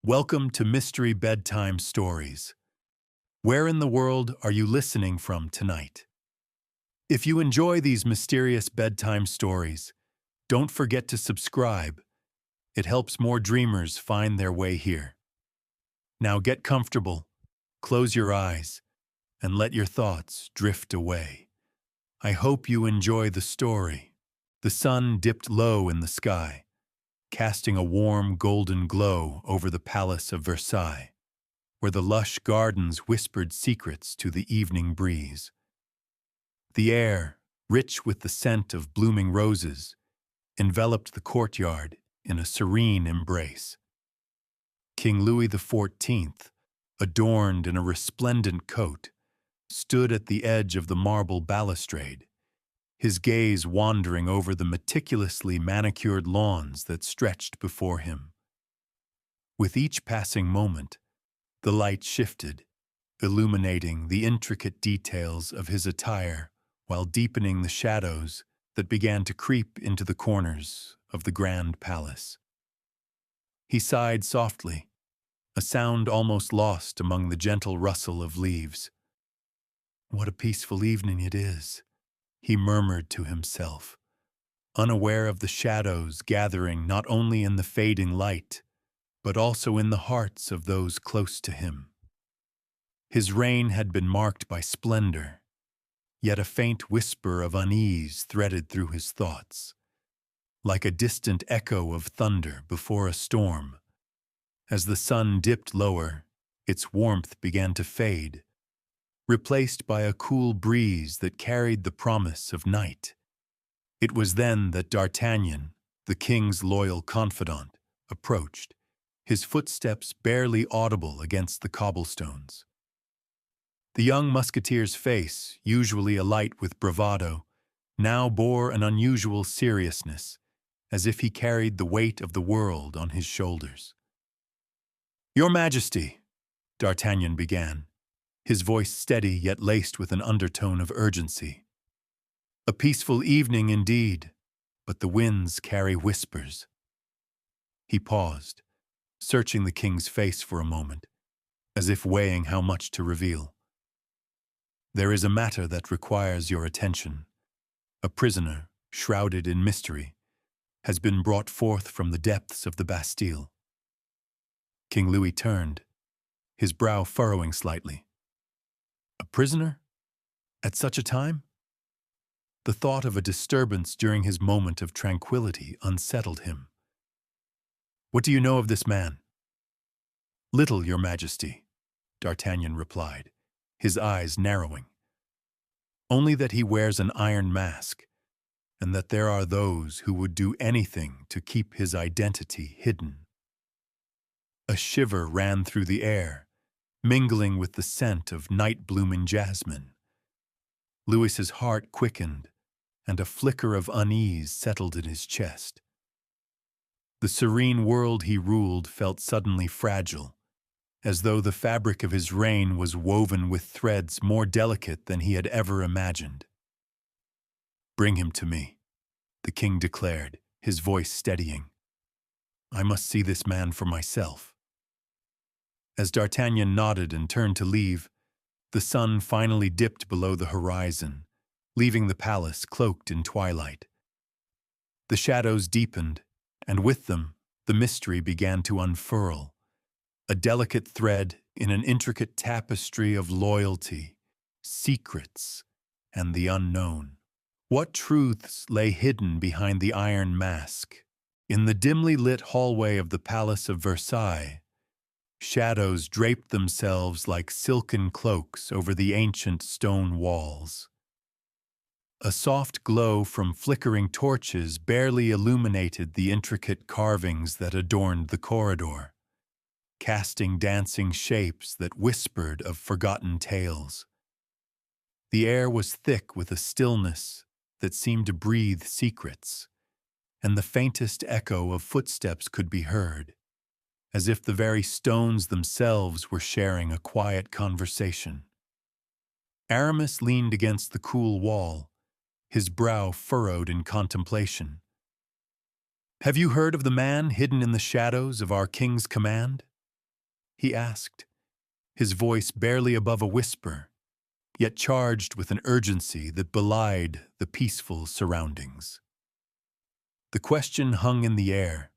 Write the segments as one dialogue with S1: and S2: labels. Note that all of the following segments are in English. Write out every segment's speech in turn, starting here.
S1: Welcome to Mystery Bedtime Stories. Where in the world are you listening from tonight? If you enjoy these mysterious bedtime stories, don't forget to subscribe. It helps more dreamers find their way here. Now get comfortable, close your eyes, and let your thoughts drift away. I hope you enjoy the story. The sun dipped low in the sky, casting a warm golden glow over the Palace of Versailles, where the lush gardens whispered secrets to the evening breeze. The air, rich with the scent of blooming roses, enveloped the courtyard in a serene embrace. King Louis XIV, adorned in a resplendent coat, stood at the edge of the marble balustrade, his gaze wandering over the meticulously manicured lawns that stretched before him. With each passing moment, the light shifted, illuminating the intricate details of his attire while deepening the shadows that began to creep into the corners of the grand palace. He sighed softly, a sound almost lost among the gentle rustle of leaves. "What a peaceful evening it is," he murmured to himself, unaware of the shadows gathering not only in the fading light, but also in the hearts of those close to him. His reign had been marked by splendor, yet a faint whisper of unease threaded through his thoughts, like a distant echo of thunder before a storm. As the sun dipped lower, its warmth began to fade, replaced by a cool breeze that carried the promise of night. It was then that D'Artagnan, the king's loyal confidant, approached, his footsteps barely audible against the cobblestones. The young musketeer's face, usually alight with bravado, now bore an unusual seriousness, as if he carried the weight of the world on his shoulders. "Your Majesty," D'Artagnan began, his voice steady yet laced with an undertone of urgency. "A peaceful evening indeed, but the winds carry whispers." He paused, searching the king's face for a moment, as if weighing how much to reveal. "There is a matter that requires your attention. A prisoner, shrouded in mystery, has been brought forth from the depths of the Bastille." King Louis turned, his brow furrowing slightly. A prisoner? At such a time? The thought of a disturbance during his moment of tranquility unsettled him. "What do you know of this man?" "Little, Your Majesty," D'Artagnan replied, his eyes narrowing. "Only that he wears an iron mask, and that there are those who would do anything to keep his identity hidden." A shiver ran through the air, mingling with the scent of night-blooming jasmine. Louis's heart quickened, and a flicker of unease settled in his chest. The serene world he ruled felt suddenly fragile, as though the fabric of his reign was woven with threads more delicate than he had ever imagined. "Bring him to me," the king declared, his voice steadying. "I must see this man for myself." As D'Artagnan nodded and turned to leave, the sun finally dipped below the horizon, leaving the palace cloaked in twilight. The shadows deepened, and with them, the mystery began to unfurl, a delicate thread in an intricate tapestry of loyalty, secrets, and the unknown. What truths lay hidden behind the iron mask? In the dimly lit hallway of the Palace of Versailles, shadows draped themselves like silken cloaks over the ancient stone walls. A soft glow from flickering torches barely illuminated the intricate carvings that adorned the corridor, casting dancing shapes that whispered of forgotten tales. The air was thick with a stillness that seemed to breathe secrets, and the faintest echo of footsteps could be heard, as if the very stones themselves were sharing a quiet conversation. Aramis leaned against the cool wall, his brow furrowed in contemplation. "Have you heard of the man hidden in the shadows of our king's command?" he asked, his voice barely above a whisper, yet charged with an urgency that belied the peaceful surroundings. The question hung in the air,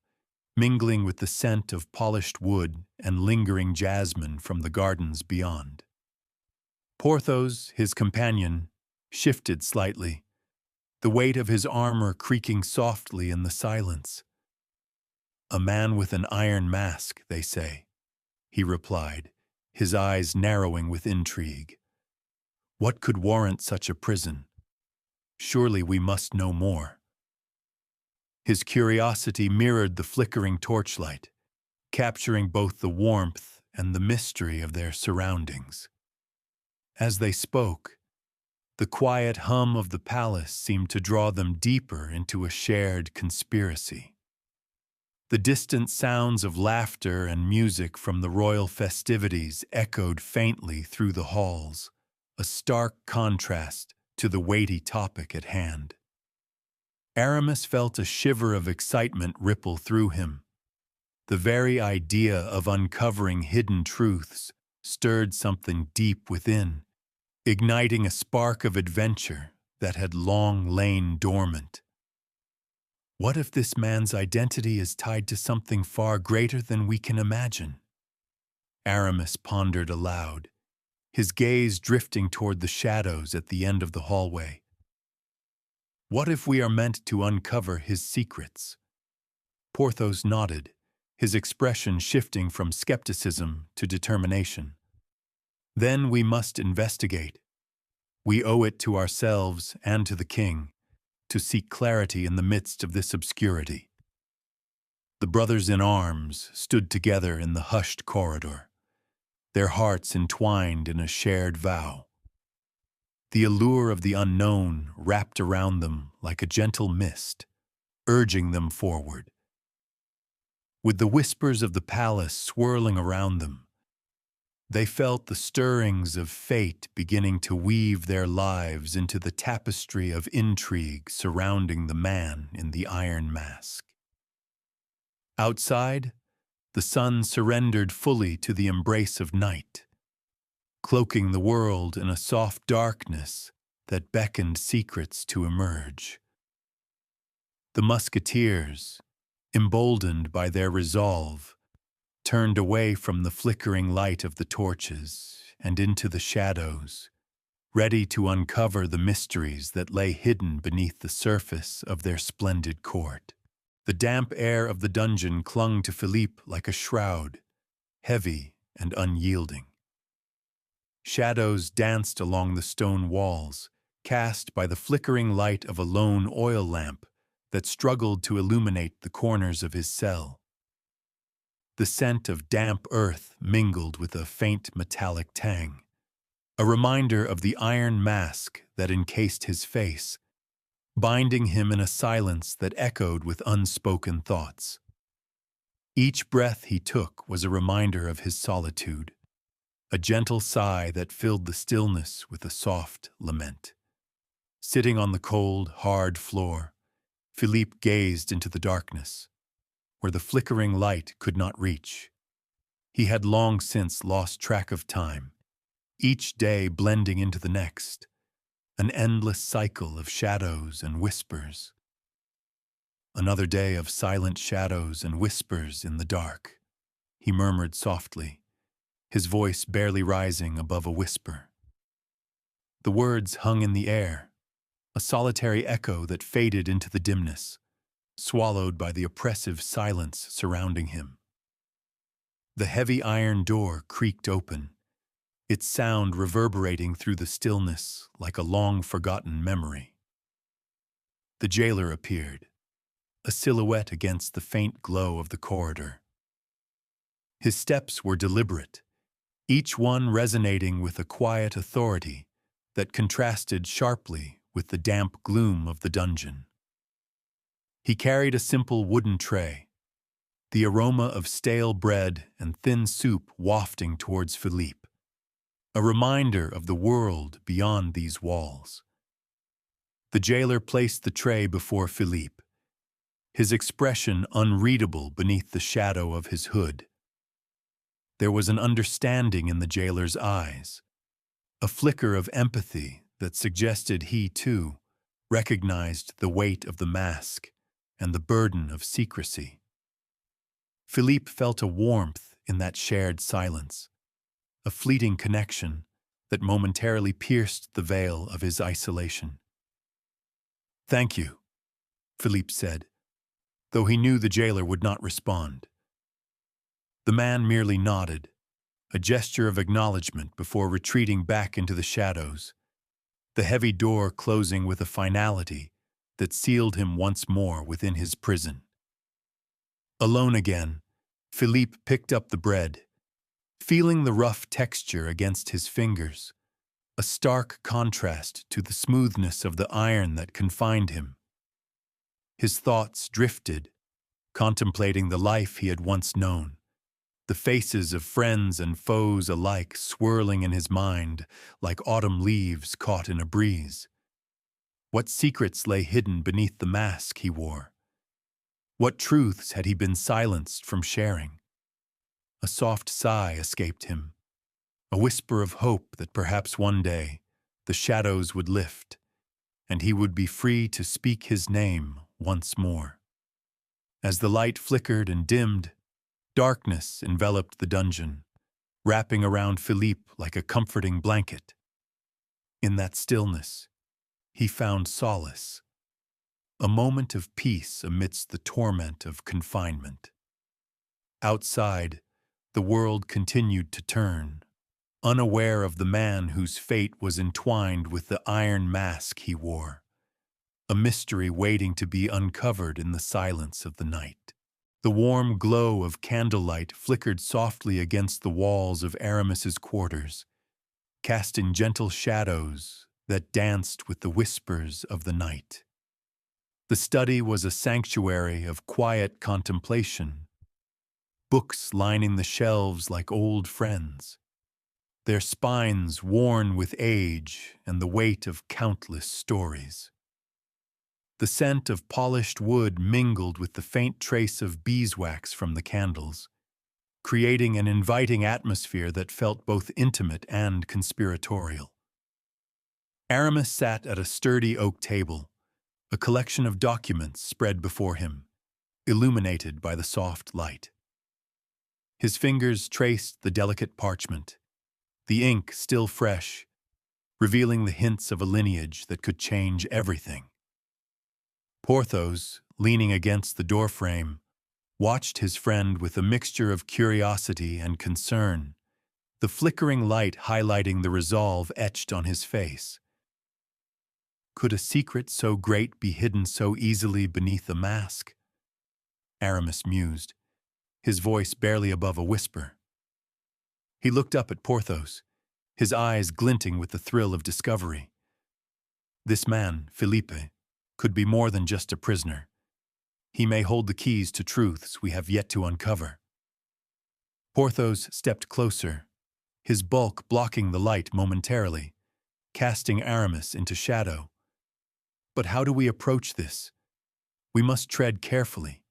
S1: mingling with the scent of polished wood and lingering jasmine from the gardens beyond. Porthos, his companion, shifted slightly, the weight of his armor creaking softly in the silence. "A man with an iron mask, they say," he replied, his eyes narrowing with intrigue. "What could warrant such a prison? Surely we must know more." His curiosity mirrored the flickering torchlight, capturing both the warmth and the mystery of their surroundings. As they spoke, the quiet hum of the palace seemed to draw them deeper into a shared conspiracy. The distant sounds of laughter and music from the royal festivities echoed faintly through the halls, a stark contrast to the weighty topic at hand. Aramis felt a shiver of excitement ripple through him. The very idea of uncovering hidden truths stirred something deep within, igniting a spark of adventure that had long lain dormant. What if this man's identity is tied to something far greater than we can imagine? Aramis pondered aloud, his gaze drifting toward the shadows at the end of the hallway. What if we are meant to uncover his secrets? Porthos nodded, his expression shifting from skepticism to determination. Then we must investigate. We owe it to ourselves and to the king to seek clarity in the midst of this obscurity. The brothers in arms stood together in the hushed corridor, their hearts entwined in a shared vow. The allure of the unknown wrapped around them like a gentle mist, urging them forward. With the whispers of the palace swirling around them, they felt the stirrings of fate beginning to weave their lives into the tapestry of intrigue surrounding the man in the iron mask. Outside, the sun surrendered fully to the embrace of night, cloaking the world in a soft darkness that beckoned secrets to emerge. The musketeers, emboldened by their resolve, turned away from the flickering light of the torches and into the shadows, ready to uncover the mysteries that lay hidden beneath the surface of their splendid court. The damp air of the dungeon clung to Philippe like a shroud, heavy and unyielding. Shadows danced along the stone walls, cast by the flickering light of a lone oil lamp that struggled to illuminate the corners of his cell. The scent of damp earth mingled with a faint metallic tang, a reminder of the iron mask that encased his face, binding him in a silence that echoed with unspoken thoughts. Each breath he took was a reminder of his solitude, a gentle sigh that filled the stillness with a soft lament. Sitting on the cold, hard floor, Philippe gazed into the darkness, where the flickering light could not reach. He had long since lost track of time, each day blending into the next, an endless cycle of shadows and whispers. "Another day of silent shadows and whispers in the dark," he murmured softly, his voice barely rising above a whisper. The words hung in the air, a solitary echo that faded into the dimness, swallowed by the oppressive silence surrounding him. The heavy iron door creaked open, its sound reverberating through the stillness like a long-forgotten memory. The jailer appeared, a silhouette against the faint glow of the corridor. His steps were deliberate, each one resonating with a quiet authority that contrasted sharply with the damp gloom of the dungeon. He carried a simple wooden tray, the aroma of stale bread and thin soup wafting towards Philippe, a reminder of the world beyond these walls. The jailer placed the tray before Philippe, his expression unreadable beneath the shadow of his hood. There was an understanding in the jailer's eyes, a flicker of empathy that suggested he, too, recognized the weight of the mask and the burden of secrecy. Philippe felt a warmth in that shared silence, a fleeting connection that momentarily pierced the veil of his isolation. "Thank you," Philippe said, though he knew the jailer would not respond. The man merely nodded, a gesture of acknowledgement before retreating back into the shadows, the heavy door closing with a finality that sealed him once more within his prison. Alone again, Philippe picked up the bread, feeling the rough texture against his fingers, a stark contrast to the smoothness of the iron that confined him. His thoughts drifted, contemplating the life he had once known, the faces of friends and foes alike swirling in his mind like autumn leaves caught in a breeze. What secrets lay hidden beneath the mask he wore? What truths had he been silenced from sharing? A soft sigh escaped him, a whisper of hope that perhaps one day the shadows would lift and he would be free to speak his name once more. As the light flickered and dimmed, darkness enveloped the dungeon, wrapping around Philippe like a comforting blanket. In that stillness, he found solace, a moment of peace amidst the torment of confinement. Outside, the world continued to turn, unaware of the man whose fate was entwined with the iron mask he wore, a mystery waiting to be uncovered in the silence of the night. The warm glow of candlelight flickered softly against the walls of Aramis's quarters, casting gentle shadows that danced with the whispers of the night. The study was a sanctuary of quiet contemplation, books lining the shelves like old friends, their spines worn with age and the weight of countless stories. The scent of polished wood mingled with the faint trace of beeswax from the candles, creating an inviting atmosphere that felt both intimate and conspiratorial. Aramis sat at a sturdy oak table, a collection of documents spread before him, illuminated by the soft light. His fingers traced the delicate parchment, the ink still fresh, revealing the hints of a lineage that could change everything. Porthos, leaning against the doorframe, watched his friend with a mixture of curiosity and concern, the flickering light highlighting the resolve etched on his face. Could a secret so great be hidden so easily beneath a mask? Aramis mused, his voice barely above a whisper. He looked up at Porthos, his eyes glinting with the thrill of discovery. This man, Philippe, could be more than just a prisoner. He may hold the keys to truths we have yet to uncover. Porthos stepped closer, his bulk blocking the light momentarily, casting Aramis into shadow. But how do we approach this? We must tread carefully.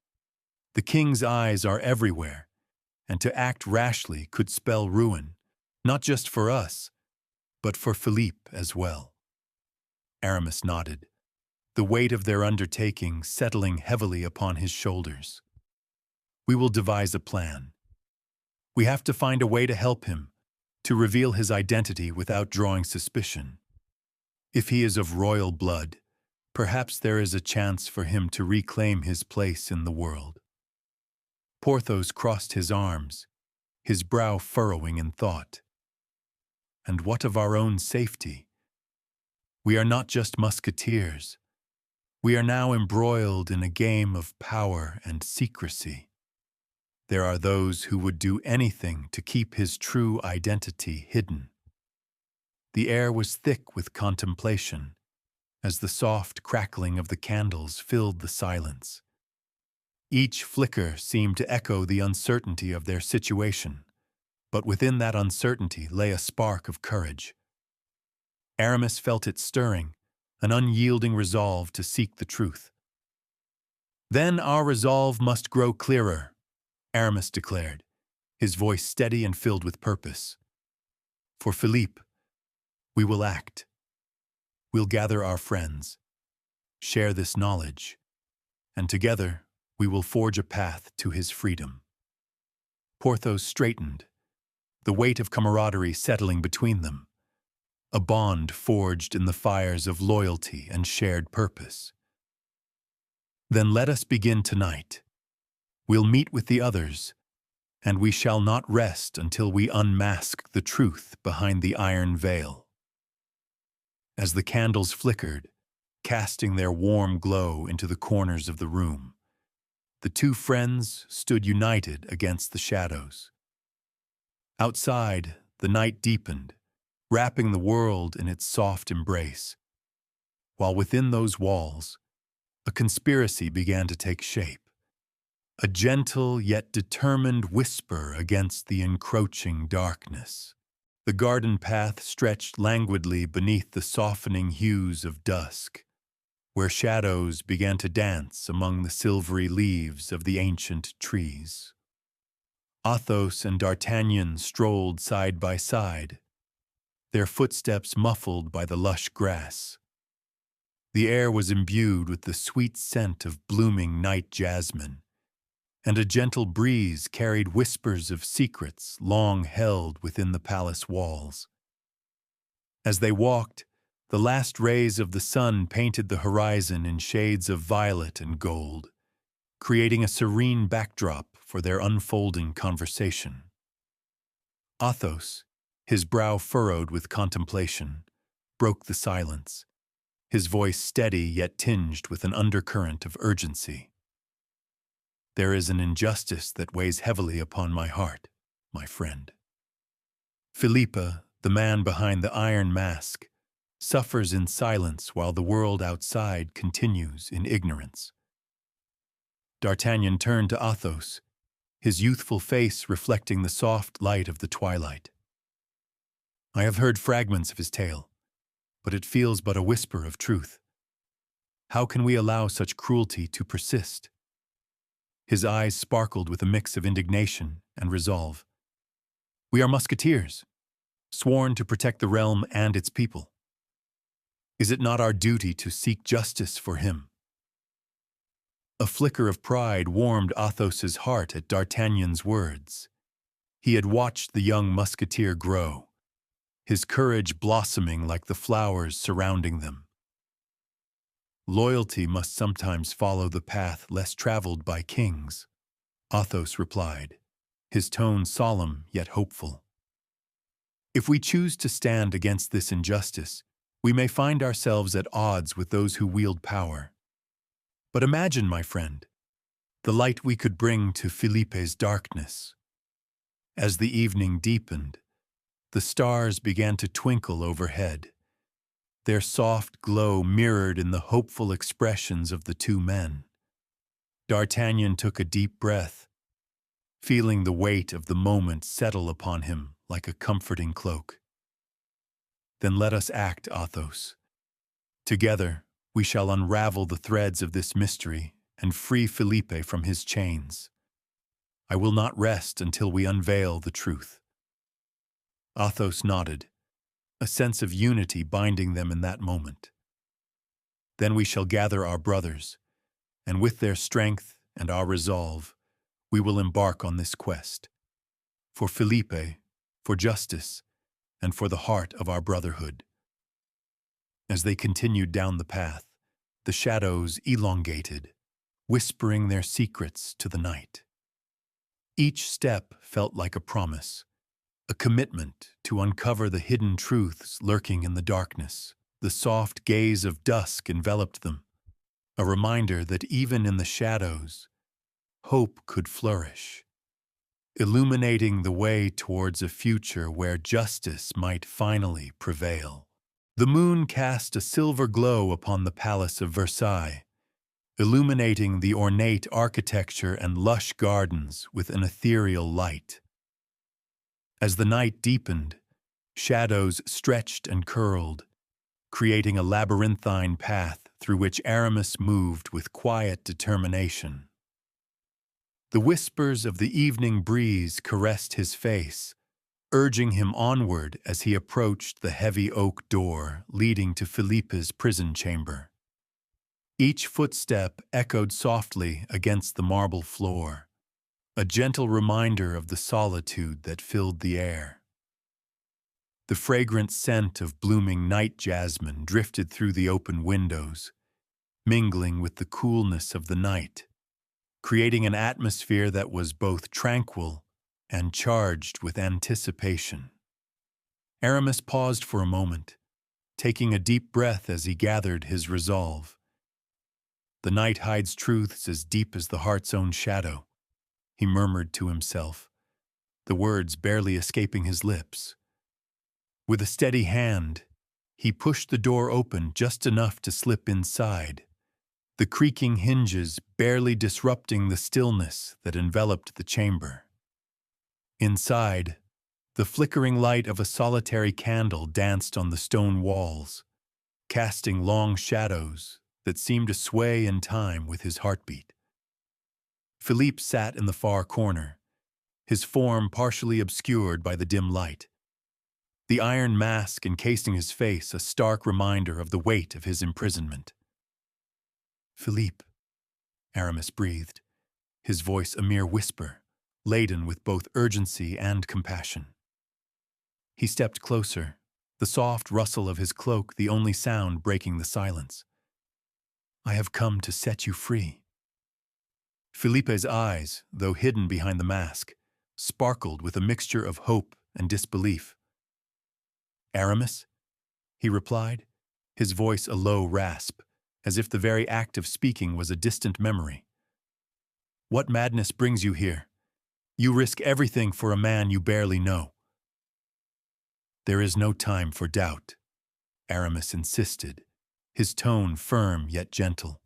S1: The king's eyes are everywhere, and to act rashly could spell ruin, not just for us, but for Philippe as well. Aramis nodded, the weight of their undertaking settling heavily upon his shoulders. We will devise a plan. We have to find a way to help him, to reveal his identity without drawing suspicion. If he is of royal blood, perhaps there is a chance for him to reclaim his place in the world. Porthos crossed his arms, his brow furrowing in thought. And what of our own safety? We are not just musketeers. We are now embroiled in a game of power and secrecy. There are those who would do anything to keep his true identity hidden. The air was thick with contemplation, as the soft crackling of the candles filled the silence. Each flicker seemed to echo the uncertainty of their situation, but within that uncertainty lay a spark of courage. Aramis felt it stirring, an unyielding resolve to seek the truth. Then our resolve must grow clearer, Aramis declared, his voice steady and filled with purpose. For Philippe, we will act. We'll gather our friends, share this knowledge, and together we will forge a path to his freedom. Porthos straightened, the weight of camaraderie settling between them, a bond forged in the fires of loyalty and shared purpose. Then let us begin tonight. We'll meet with the others, and we shall not rest until we unmask the truth behind the iron veil. As the candles flickered, casting their warm glow into the corners of the room, the two friends stood united against the shadows. Outside, the night deepened, wrapping the world in its soft embrace, while within those walls, a conspiracy began to take shape, a gentle yet determined whisper against the encroaching darkness. The garden path stretched languidly beneath the softening hues of dusk, where shadows began to dance among the silvery leaves of the ancient trees. Athos and D'Artagnan strolled side by side, their footsteps muffled by the lush grass. The air was imbued with the sweet scent of blooming night jasmine, and a gentle breeze carried whispers of secrets long held within the palace walls. As they walked, the last rays of the sun painted the horizon in shades of violet and gold, creating a serene backdrop for their unfolding conversation. Athos, his brow furrowed with contemplation, broke the silence, his voice steady yet tinged with an undercurrent of urgency. There is an injustice that weighs heavily upon my heart, my friend. Philippe, the man behind the iron mask, suffers in silence while the world outside continues in ignorance. D'Artagnan turned to Athos, his youthful face reflecting the soft light of the twilight. I have heard fragments of his tale, but it feels but a whisper of truth. How can we allow such cruelty to persist? His eyes sparkled with a mix of indignation and resolve. We are musketeers, sworn to protect the realm and its people. Is it not our duty to seek justice for him? A flicker of pride warmed Athos's heart at D'Artagnan's words. He had watched the young musketeer grow, his courage blossoming like the flowers surrounding them. Loyalty must sometimes follow the path less traveled by kings, Athos replied, his tone solemn yet hopeful. If we choose to stand against this injustice, we may find ourselves at odds with those who wield power. But imagine, my friend, the light we could bring to Philippe's darkness. As the evening deepened, the stars began to twinkle overhead, their soft glow mirrored in the hopeful expressions of the two men. D'Artagnan took a deep breath, feeling the weight of the moment settle upon him like a comforting cloak. Then let us act, Athos. Together, we shall unravel the threads of this mystery and free Philippe from his chains. I will not rest until we unveil the truth. Athos nodded, a sense of unity binding them in that moment. Then we shall gather our brothers, and with their strength and our resolve, we will embark on this quest. For Philippe, for justice, and for the heart of our brotherhood. As they continued down the path, the shadows elongated, whispering their secrets to the night. Each step felt like a promise, a commitment to uncover the hidden truths lurking in the darkness. The soft gaze of dusk enveloped them, a reminder that even in the shadows, hope could flourish, illuminating the way towards a future where justice might finally prevail. The moon cast a silver glow upon the Palace of Versailles, illuminating the ornate architecture and lush gardens with an ethereal light. As the night deepened, shadows stretched and curled, creating a labyrinthine path through which Aramis moved with quiet determination. The whispers of the evening breeze caressed his face, urging him onward as he approached the heavy oak door leading to Philippe's prison chamber. Each footstep echoed softly against the marble floor, a gentle reminder of the solitude that filled the air. The fragrant scent of blooming night jasmine drifted through the open windows, mingling with the coolness of the night, creating an atmosphere that was both tranquil and charged with anticipation. Aramis paused for a moment, taking a deep breath as he gathered his resolve. "The night hides truths as deep as the heart's own shadow," he murmured to himself, the words barely escaping his lips. With a steady hand, he pushed the door open just enough to slip inside, the creaking hinges barely disrupting the stillness that enveloped the chamber. Inside, the flickering light of a solitary candle danced on the stone walls, casting long shadows that seemed to sway in time with his heartbeat. Philippe sat in the far corner, his form partially obscured by the dim light, the iron mask encasing his face a stark reminder of the weight of his imprisonment. "Philippe," Aramis breathed, his voice a mere whisper, laden with both urgency and compassion. He stepped closer, the soft rustle of his cloak the only sound breaking the silence. "I have come to set you free." Philippe's eyes, though hidden behind the mask, sparkled with a mixture of hope and disbelief. "Aramis?" he replied, his voice a low rasp, as if the very act of speaking was a distant memory. "What madness brings you here? You risk everything for a man you barely know." "There is no time for doubt," Aramis insisted, his tone firm yet gentle.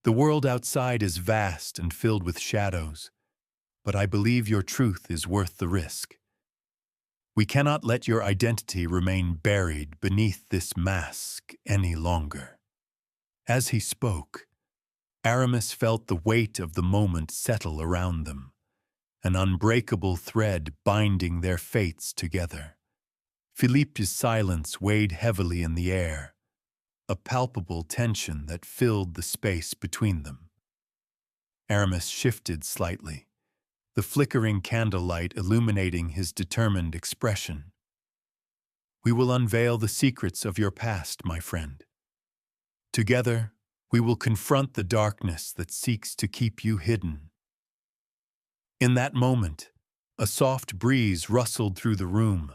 S1: "The world outside is vast and filled with shadows, but I believe your truth is worth the risk. We cannot let your identity remain buried beneath this mask any longer." As he spoke, Aramis felt the weight of the moment settle around them, an unbreakable thread binding their fates together. Philippe's silence weighed heavily in the air, a palpable tension that filled the space between them. Aramis shifted slightly, the flickering candlelight illuminating his determined expression. "We will unveil the secrets of your past, my friend. Together, we will confront the darkness that seeks to keep you hidden." In that moment, a soft breeze rustled through the room,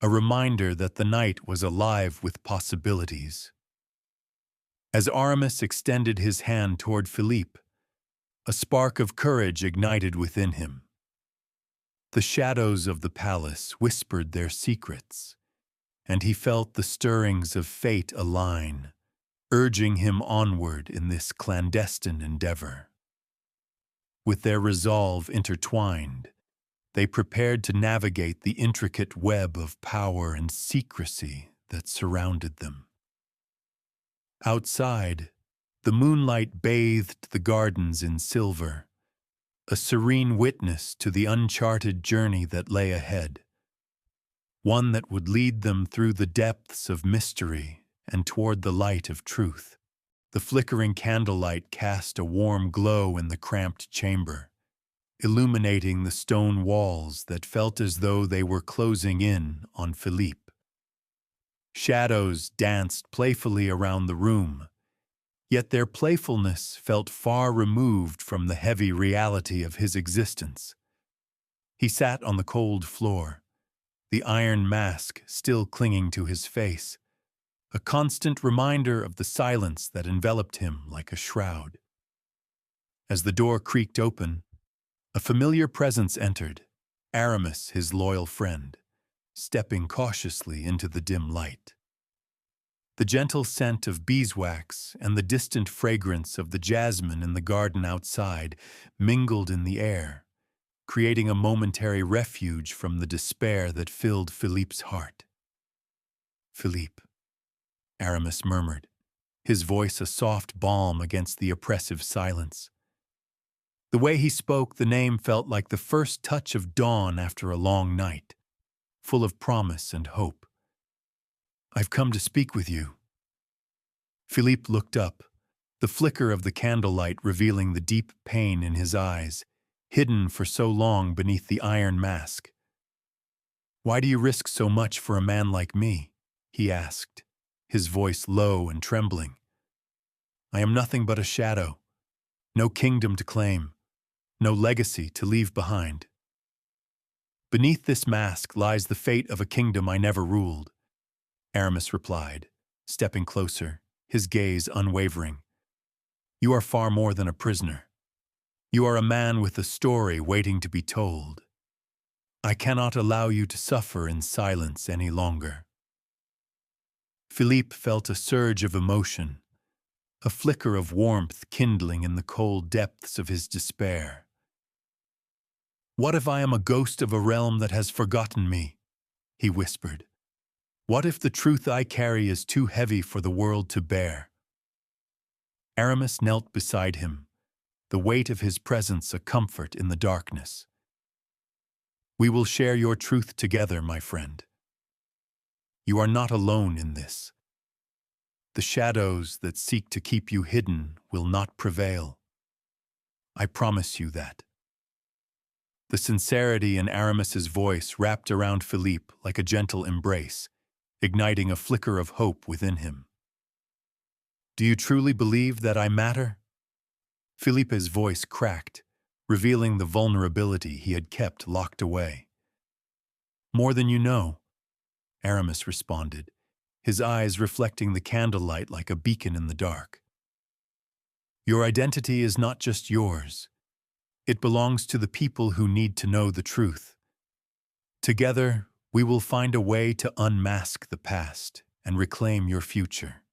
S1: a reminder that the night was alive with possibilities. As Aramis extended his hand toward Philippe, a spark of courage ignited within him. The shadows of the palace whispered their secrets, and he felt the stirrings of fate align, urging him onward in this clandestine endeavor. With their resolve intertwined, they prepared to navigate the intricate web of power and secrecy that surrounded them. Outside, the moonlight bathed the gardens in silver, a serene witness to the uncharted journey that lay ahead, one that would lead them through the depths of mystery and toward the light of truth. The flickering candlelight cast a warm glow in the cramped chamber, illuminating the stone walls that felt as though they were closing in on Philippe. Shadows danced playfully around the room, yet their playfulness felt far removed from the heavy reality of his existence. He sat on the cold floor, the iron mask still clinging to his face, a constant reminder of the silence that enveloped him like a shroud. As the door creaked open, a familiar presence entered, Aramis, his loyal friend, stepping cautiously into the dim light. The gentle scent of beeswax and the distant fragrance of the jasmine in the garden outside mingled in the air, creating a momentary refuge from the despair that filled Philippe's heart. "Philippe," Aramis murmured, his voice a soft balm against the oppressive silence. The way he spoke, the name felt like the first touch of dawn after a long night, full of promise and hope. "I've come to speak with you." Philippe looked up, the flicker of the candlelight revealing the deep pain in his eyes, hidden for so long beneath the iron mask. "Why do you risk so much for a man like me?" he asked, his voice low and trembling. "I am nothing but a shadow, no kingdom to claim, no legacy to leave behind." "Beneath this mask lies the fate of a kingdom I never ruled," Aramis replied, stepping closer, his gaze unwavering. "You are far more than a prisoner. You are a man with a story waiting to be told. I cannot allow you to suffer in silence any longer." Philippe felt a surge of emotion, a flicker of warmth kindling in the cold depths of his despair. "What if I am a ghost of a realm that has forgotten me?" he whispered. "What if the truth I carry is too heavy for the world to bear?" Aramis knelt beside him, the weight of his presence a comfort in the darkness. "We will share your truth together, my friend. You are not alone in this. The shadows that seek to keep you hidden will not prevail. I promise you that." The sincerity in Aramis's voice wrapped around Philippe like a gentle embrace, igniting a flicker of hope within him. "Do you truly believe that I matter?" Philippe's voice cracked, revealing the vulnerability he had kept locked away. "More than you know," Aramis responded, his eyes reflecting the candlelight like a beacon in the dark. "Your identity is not just yours. It belongs to the people who need to know the truth. Together, we will find a way to unmask the past and reclaim your future."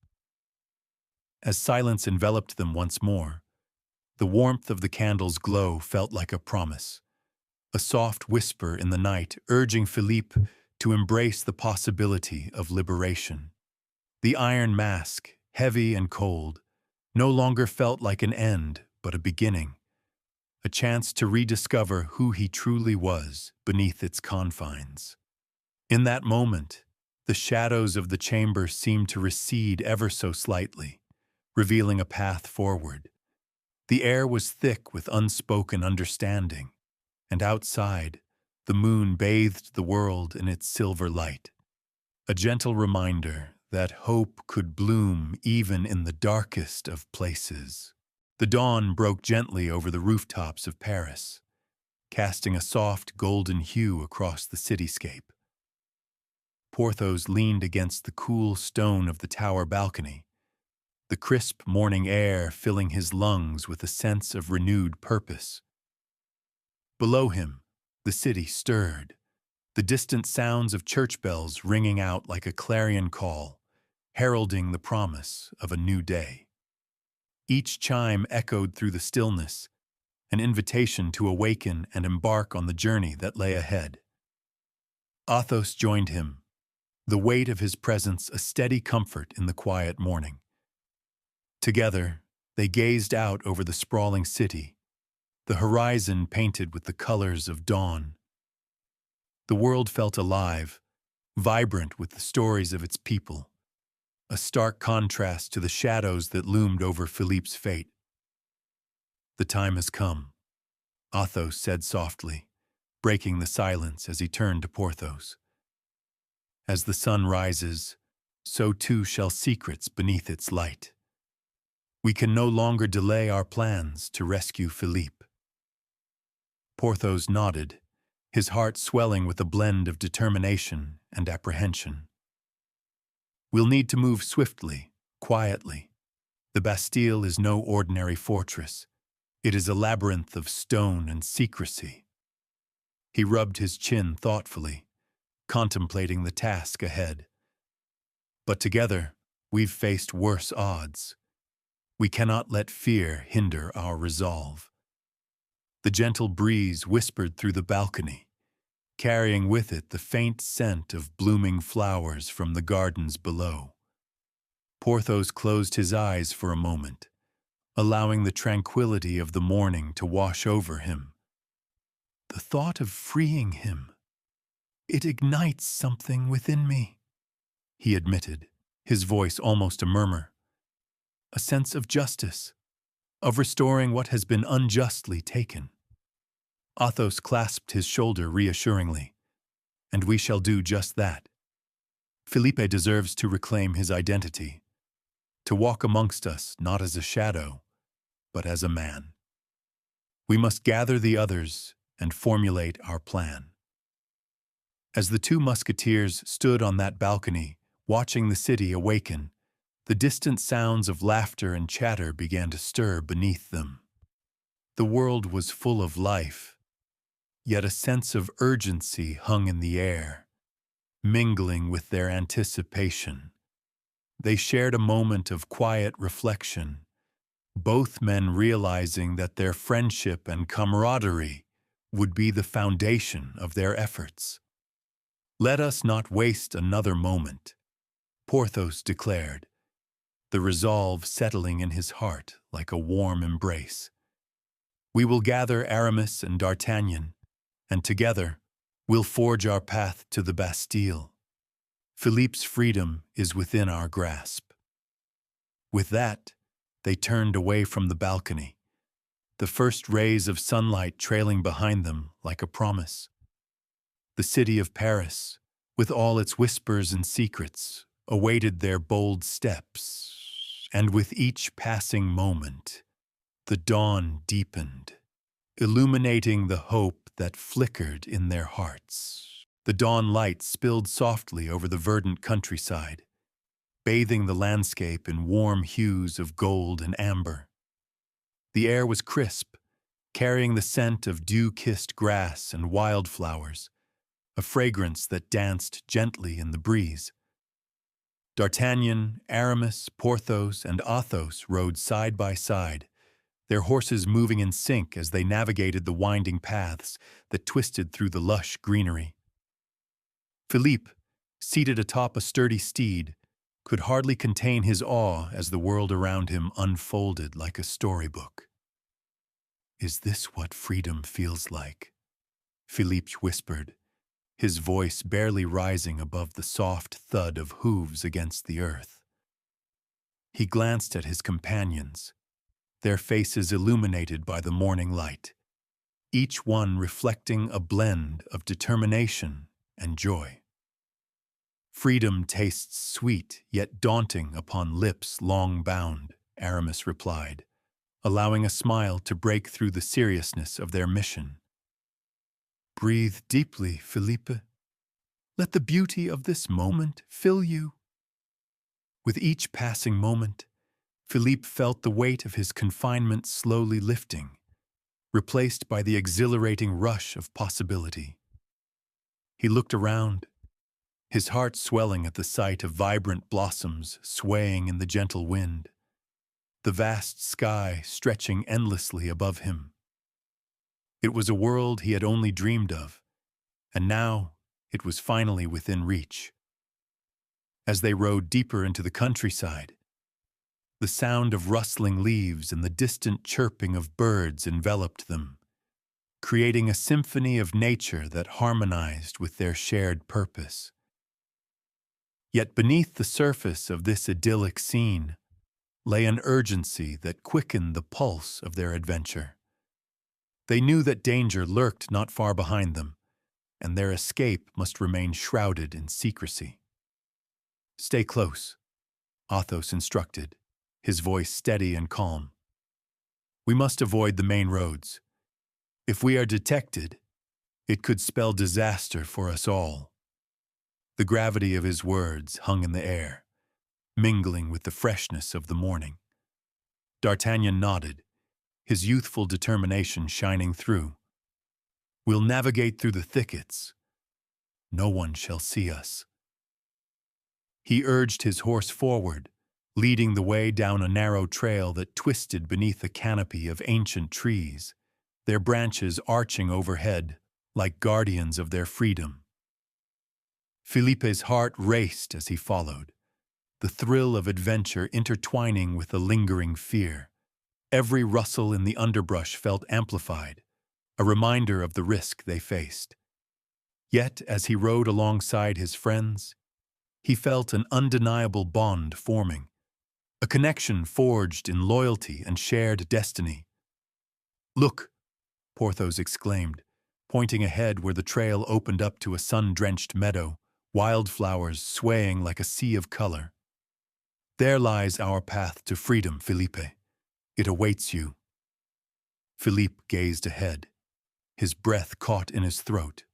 S1: As silence enveloped them once more, the warmth of the candle's glow felt like a promise, a soft whisper in the night urging Philippe to embrace the possibility of liberation. The iron mask, heavy and cold, no longer felt like an end but a beginning, a chance to rediscover who he truly was beneath its confines. In that moment, the shadows of the chamber seemed to recede ever so slightly, revealing a path forward. The air was thick with unspoken understanding, and outside, the moon bathed the world in its silver light, a gentle reminder that hope could bloom even in the darkest of places. The dawn broke gently over the rooftops of Paris, casting a soft golden hue across the cityscape. Porthos leaned against the cool stone of the tower balcony, the crisp morning air filling his lungs with a sense of renewed purpose. Below him, the city stirred, the distant sounds of church bells ringing out like a clarion call, heralding the promise of a new day. Each chime echoed through the stillness, an invitation to awaken and embark on the journey that lay ahead. Athos joined him, the weight of his presence a steady comfort in the quiet morning. Together, they gazed out over the sprawling city, the horizon painted with the colors of dawn. The world felt alive, vibrant with the stories of its people, a stark contrast to the shadows that loomed over Philippe's fate. "The time has come," Athos said softly, breaking the silence as he turned to Porthos. "As the sun rises, so too shall secrets beneath its light. We can no longer delay our plans to rescue Philippe." Porthos nodded, his heart swelling with a blend of determination and apprehension. "We'll need to move swiftly, quietly. The Bastille is no ordinary fortress. It is a labyrinth of stone and secrecy." He rubbed his chin thoughtfully, contemplating the task ahead. "But together, we've faced worse odds. We cannot let fear hinder our resolve." The gentle breeze whispered through the balcony, carrying with it the faint scent of blooming flowers from the gardens below. Porthos closed his eyes for a moment, allowing the tranquility of the morning to wash over him. The thought of freeing him, it ignites something within me, he admitted, his voice almost a murmur. A sense of justice, of restoring what has been unjustly taken. Athos clasped his shoulder reassuringly. And we shall do just that. Felipe deserves to reclaim his identity, to walk amongst us not as a shadow, but as a man. We must gather the others and formulate our plan. As the two musketeers stood on that balcony, watching the city awaken, the distant sounds of laughter and chatter began to stir beneath them. The world was full of life, yet a sense of urgency hung in the air, mingling with their anticipation. They shared a moment of quiet reflection, both men realizing that their friendship and camaraderie would be the foundation of their efforts. "Let us not waste another moment," Porthos declared, the resolve settling in his heart like a warm embrace. "We will gather Aramis and D'Artagnan, and together we'll forge our path to the Bastille. Philippe's freedom is within our grasp." With that, they turned away from the balcony, the first rays of sunlight trailing behind them like a promise. The city of Paris, with all its whispers and secrets, awaited their bold steps, and with each passing moment, the dawn deepened, illuminating the hope that flickered in their hearts. The dawn light spilled softly over the verdant countryside, bathing the landscape in warm hues of gold and amber. The air was crisp, carrying the scent of dew-kissed grass and wildflowers, a fragrance that danced gently in the breeze. D'Artagnan, Aramis, Porthos, and Athos rode side by side, their horses moving in sync as they navigated the winding paths that twisted through the lush greenery. Philippe, seated atop a sturdy steed, could hardly contain his awe as the world around him unfolded like a storybook. "Is this what freedom feels like?" Philippe whispered, his voice barely rising above the soft thud of hooves against the earth. He glanced at his companions, their faces illuminated by the morning light, each one reflecting a blend of determination and joy. "Freedom tastes sweet yet daunting upon lips long bound," Aramis replied, allowing a smile to break through the seriousness of their mission. "Breathe deeply, Felipe. Let the beauty of this moment fill you." With each passing moment, Philippe felt the weight of his confinement slowly lifting, replaced by the exhilarating rush of possibility. He looked around, his heart swelling at the sight of vibrant blossoms swaying in the gentle wind, the vast sky stretching endlessly above him. It was a world he had only dreamed of, and now it was finally within reach. As they rode deeper into the countryside, the sound of rustling leaves and the distant chirping of birds enveloped them, creating a symphony of nature that harmonized with their shared purpose. Yet beneath the surface of this idyllic scene lay an urgency that quickened the pulse of their adventure. They knew that danger lurked not far behind them, and their escape must remain shrouded in secrecy. "Stay close," Athos instructed, his voice steady and calm. "We must avoid the main roads. If we are detected, it could spell disaster for us all." The gravity of his words hung in the air, mingling with the freshness of the morning. D'Artagnan nodded, his youthful determination shining through. "We'll navigate through the thickets. No one shall see us." He urged his horse forward, leading the way down a narrow trail that twisted beneath a canopy of ancient trees, their branches arching overhead like guardians of their freedom. Felipe's heart raced as he followed, the thrill of adventure intertwining with a lingering fear. Every rustle in the underbrush felt amplified, a reminder of the risk they faced. Yet, as he rode alongside his friends, he felt an undeniable bond forming, a connection forged in loyalty and shared destiny. "Look!" Porthos exclaimed, pointing ahead where the trail opened up to a sun-drenched meadow, wildflowers swaying like a sea of color. "There lies our path to freedom, Felipe. It awaits you." Philippe gazed ahead, his breath caught in his throat.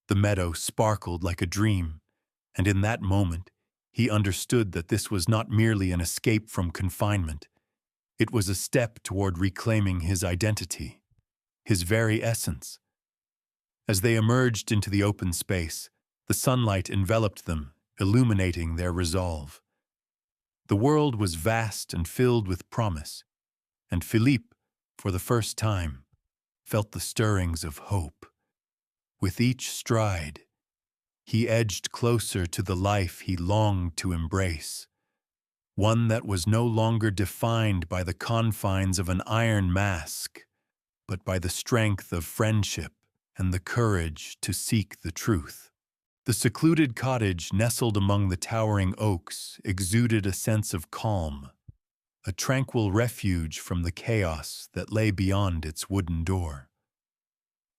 S1: The meadow sparkled like a dream, and in that moment, he understood that this was not merely an escape from confinement. It was a step toward reclaiming his identity, his very essence. As they emerged into the open space, the sunlight enveloped them, illuminating their resolve. The world was vast and filled with promise, and Philippe, for the first time, felt the stirrings of hope. With each stride, he edged closer to the life he longed to embrace, one that was no longer defined by the confines of an iron mask, but by the strength of friendship and the courage to seek the truth. The secluded cottage nestled among the towering oaks exuded a sense of calm, a tranquil refuge from the chaos that lay beyond its wooden door.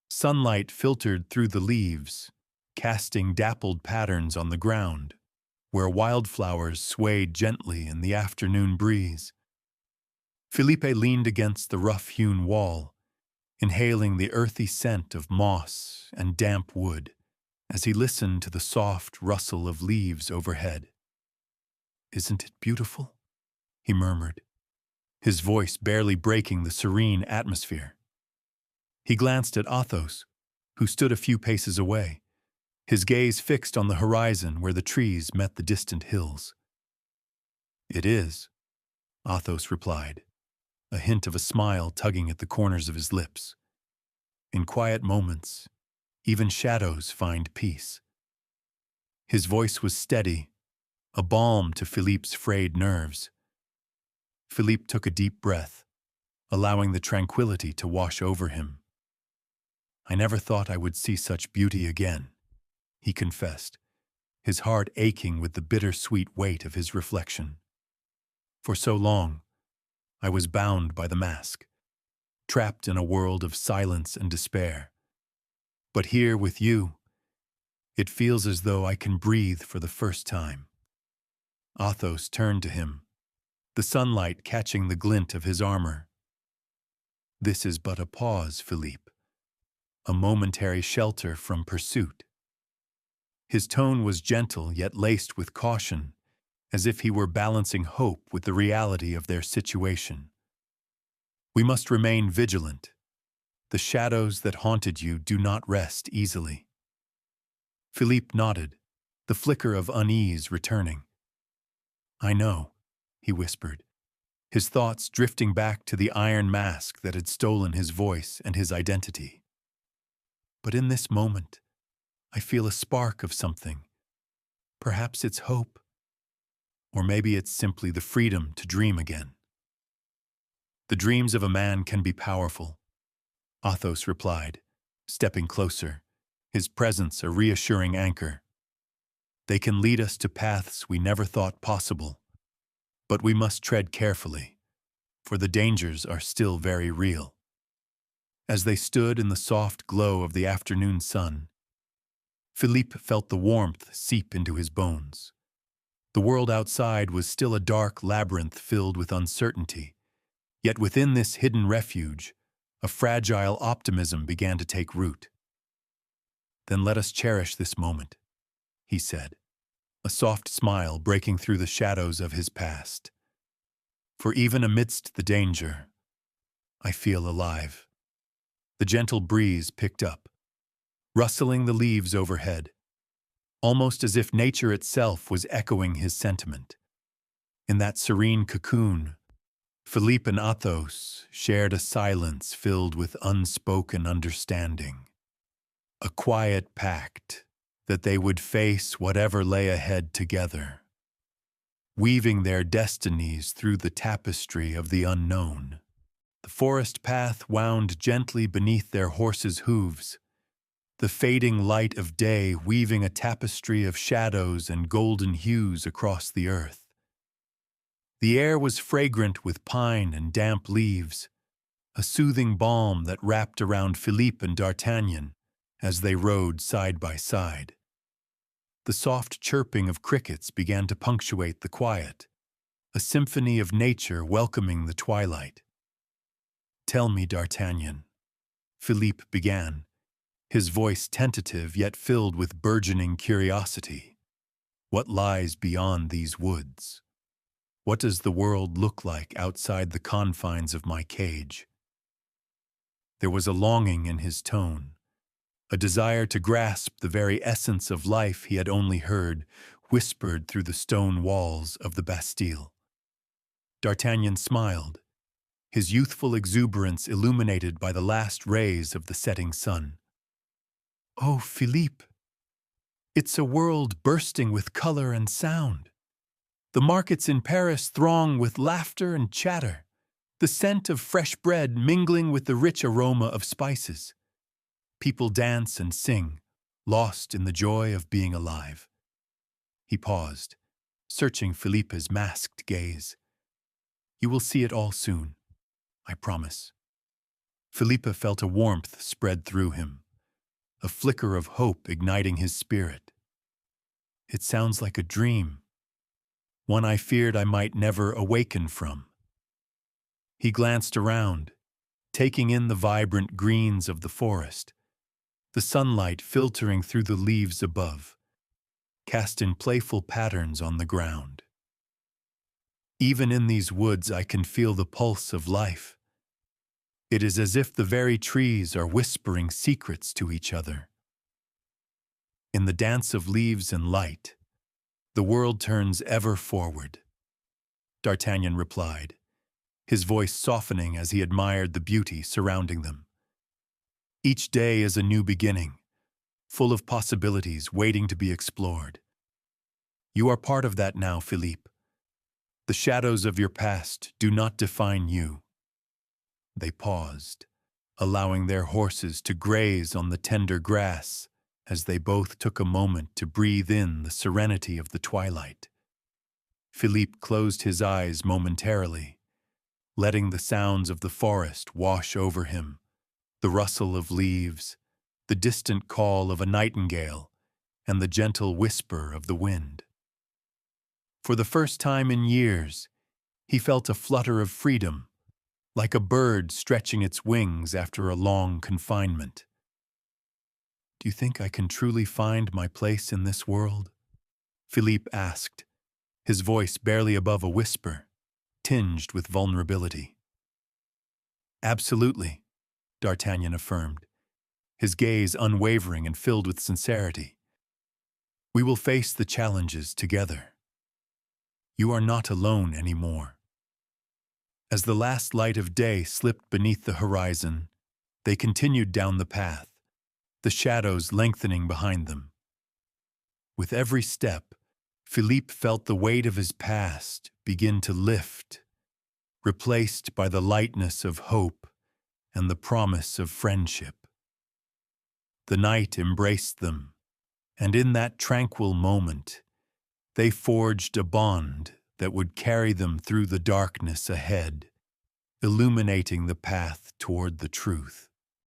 S1: Sunlight filtered through the leaves, casting dappled patterns on the ground, where wildflowers swayed gently in the afternoon breeze. Felipe leaned against the rough-hewn wall, inhaling the earthy scent of moss and damp wood as he listened to the soft rustle of leaves overhead. "Isn't it beautiful?" he murmured, his voice barely breaking the serene atmosphere. He glanced at Athos, who stood a few paces away, his gaze fixed on the horizon where the trees met the distant hills. "It is," Athos replied, a hint of a smile tugging at the corners of his lips. "In quiet moments, even shadows find peace." His voice was steady, a balm to Philippe's frayed nerves. Philippe took a deep breath, allowing the tranquility to wash over him. "I never thought I would see such beauty again," he confessed, his heart aching with the bittersweet weight of his reflection. "For so long, I was bound by the mask, trapped in a world of silence and despair. But here with you, it feels as though I can breathe for the first time." Athos turned to him, the sunlight catching the glint of his armor. "This is but a pause, Philippe, a momentary shelter from pursuit." His tone was gentle yet laced with caution, as if he were balancing hope with the reality of their situation. "We must remain vigilant. The shadows that haunted you do not rest easily." Philippe nodded, the flicker of unease returning. "I know," he whispered, his thoughts drifting back to the iron mask that had stolen his voice and his identity. "But in this moment, I feel a spark of something. Perhaps it's hope, or maybe it's simply the freedom to dream again." "The dreams of a man can be powerful," Athos replied, stepping closer, his presence a reassuring anchor. "They can lead us to paths we never thought possible, but we must tread carefully, for the dangers are still very real." As they stood in the soft glow of the afternoon sun, Philippe felt the warmth seep into his bones. The world outside was still a dark labyrinth filled with uncertainty, yet within this hidden refuge, a fragile optimism began to take root. "Then let us cherish this moment," he said, a soft smile breaking through the shadows of his past. "For even amidst the danger, I feel alive." The gentle breeze picked up, rustling the leaves overhead, almost as if nature itself was echoing his sentiment. In that serene cocoon, Philippe and Athos shared a silence filled with unspoken understanding, a quiet pact that they would face whatever lay ahead together, weaving their destinies through the tapestry of the unknown. The forest path wound gently beneath their horses' hooves, the fading light of day weaving a tapestry of shadows and golden hues across the earth. The air was fragrant with pine and damp leaves, a soothing balm that wrapped around Philippe and D'Artagnan as they rode side by side. The soft chirping of crickets began to punctuate the quiet, a symphony of nature welcoming the twilight. "Tell me, D'Artagnan," Philippe began, his voice tentative yet filled with burgeoning curiosity. "What lies beyond these woods? What does the world look like outside the confines of my cage?" There was a longing in his tone, a desire to grasp the very essence of life he had only heard whispered through the stone walls of the Bastille. D'Artagnan smiled, his youthful exuberance illuminated by the last rays of the setting sun. "Oh, Philippe, it's a world bursting with color and sound. The markets in Paris throng with laughter and chatter, the scent of fresh bread mingling with the rich aroma of spices. People dance and sing, lost in the joy of being alive." He paused, searching Philippe's masked gaze. "You will see it all soon, I promise." Philippe felt a warmth spread through him, a flicker of hope igniting his spirit. "It sounds like a dream, one I feared I might never awaken from." He glanced around, taking in the vibrant greens of the forest, the sunlight filtering through the leaves above, cast in playful patterns on the ground. "Even in these woods I can feel the pulse of life. It is as if the very trees are whispering secrets to each other. In the dance of leaves and light, the world turns ever forward," D'Artagnan replied, his voice softening as he admired the beauty surrounding them. "Each day is a new beginning, full of possibilities waiting to be explored. You are part of that now, Philippe. The shadows of your past do not define you." They paused, allowing their horses to graze on the tender grass as they both took a moment to breathe in the serenity of the twilight. Philippe closed his eyes momentarily, letting the sounds of the forest wash over him, the rustle of leaves, the distant call of a nightingale, and the gentle whisper of the wind. For the first time in years, he felt a flutter of freedom, like a bird stretching its wings after a long confinement. "Do you think I can truly find my place in this world?" Philippe asked, his voice barely above a whisper, tinged with vulnerability. "Absolutely," D'Artagnan affirmed, his gaze unwavering and filled with sincerity. "We will face the challenges together. You are not alone anymore." As the last light of day slipped beneath the horizon, they continued down the path, the shadows lengthening behind them. With every step, Philippe felt the weight of his past begin to lift, replaced by the lightness of hope and the promise of friendship. The night embraced them, and in that tranquil moment, they forged a bond that would carry them through the darkness ahead, illuminating the path toward the truth.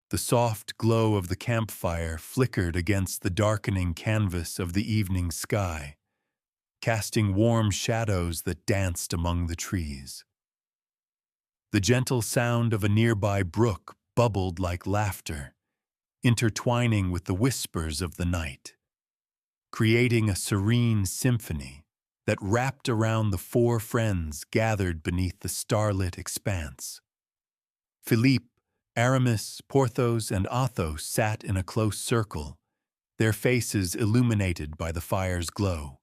S1: The soft glow of the campfire flickered against the darkening canvas of the evening sky, casting warm shadows that danced among the trees. The gentle sound of a nearby brook bubbled like laughter, intertwining with the whispers of the night, creating a serene symphony that wrapped around the four friends gathered beneath the starlit expanse. Philippe, Aramis, Porthos, and Athos sat in a close circle, their faces illuminated by the fire's glow,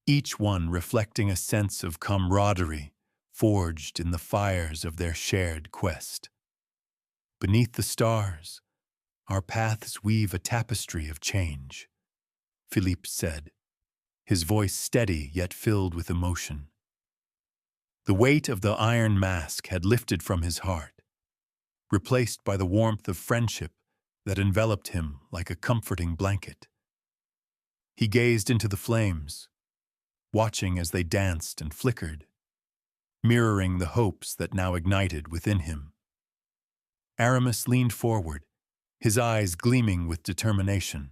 S1: each one reflecting a sense of camaraderie forged in the fires of their shared quest. "Beneath the stars, our paths weave a tapestry of change," Philippe said, his voice steady yet filled with emotion. The weight of the iron mask had lifted from his heart, replaced by the warmth of friendship that enveloped him like a comforting blanket. He gazed into the flames, watching as they danced and flickered, mirroring the hopes that now ignited within him. Aramis leaned forward, his eyes gleaming with determination.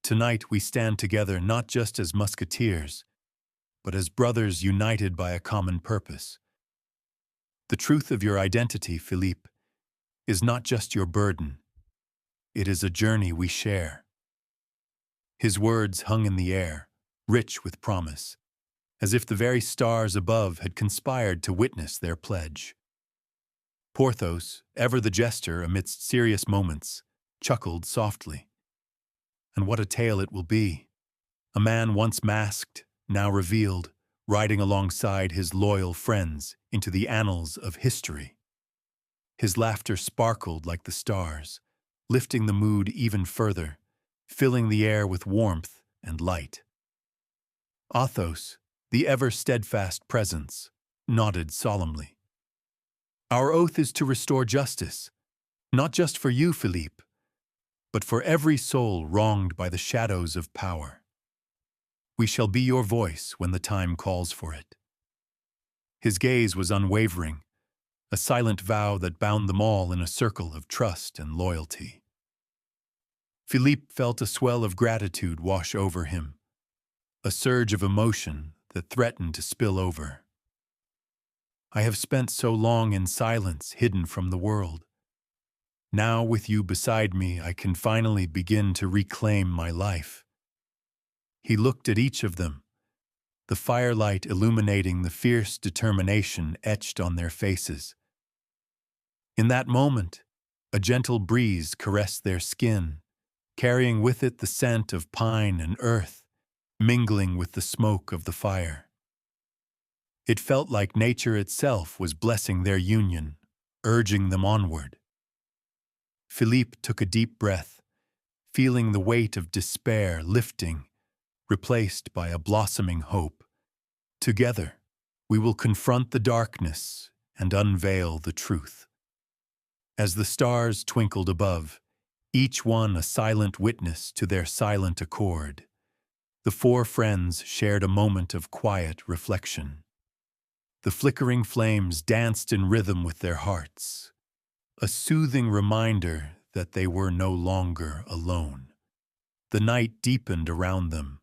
S1: Tonight we stand together not just as musketeers, but as brothers united by a common purpose. The truth of your identity, Philippe, is not just your burden. It is a journey we share. His words hung in the air, rich with promise, as if the very stars above had conspired to witness their pledge. Porthos, ever the jester amidst serious moments, chuckled softly. And what a tale it will be. A man once masked, now revealed, riding alongside his loyal friends into the annals of history. His laughter sparkled like the stars, lifting the mood even further, filling the air with warmth and light. Athos, the ever-steadfast presence, nodded solemnly. Our oath is to restore justice, not just for you, Philippe, but for every soul wronged by the shadows of power. We shall be your voice when the time calls for it. His gaze was unwavering, a silent vow that bound them all in a circle of trust and loyalty. Philippe felt a swell of gratitude wash over him, a surge of emotion that threatened to spill over. I have spent so long in silence, hidden from the world. Now, with you beside me, I can finally begin to reclaim my life. He looked at each of them, the firelight illuminating the fierce determination etched on their faces. In that moment, a gentle breeze caressed their skin, carrying with it the scent of pine and earth, mingling with the smoke of the fire. It felt like nature itself was blessing their union, urging them onward. Philippe took a deep breath, feeling the weight of despair lifting, replaced by a blossoming hope. Together, we will confront the darkness and unveil the truth. As the stars twinkled above, each one a silent witness to their silent accord, the four friends shared a moment of quiet reflection. The flickering flames danced in rhythm with their hearts, a soothing reminder that they were no longer alone. The night deepened around them,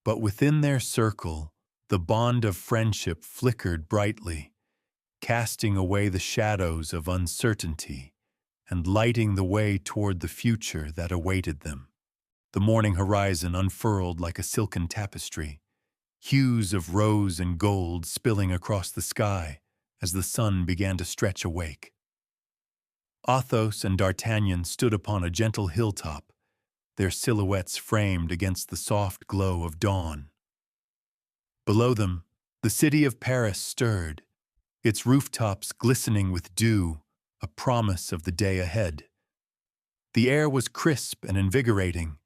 S1: but within their circle, the bond of friendship flickered brightly, casting away the shadows of uncertainty and lighting the way toward the future that awaited them. The morning horizon unfurled like a silken tapestry, hues of rose and gold spilling across the sky as the sun began to stretch awake. Athos and D'Artagnan stood upon a gentle hilltop, their silhouettes framed against the soft glow of dawn. Below them, the city of Paris stirred, its rooftops glistening with dew, a promise of the day ahead. The air was crisp and invigorating,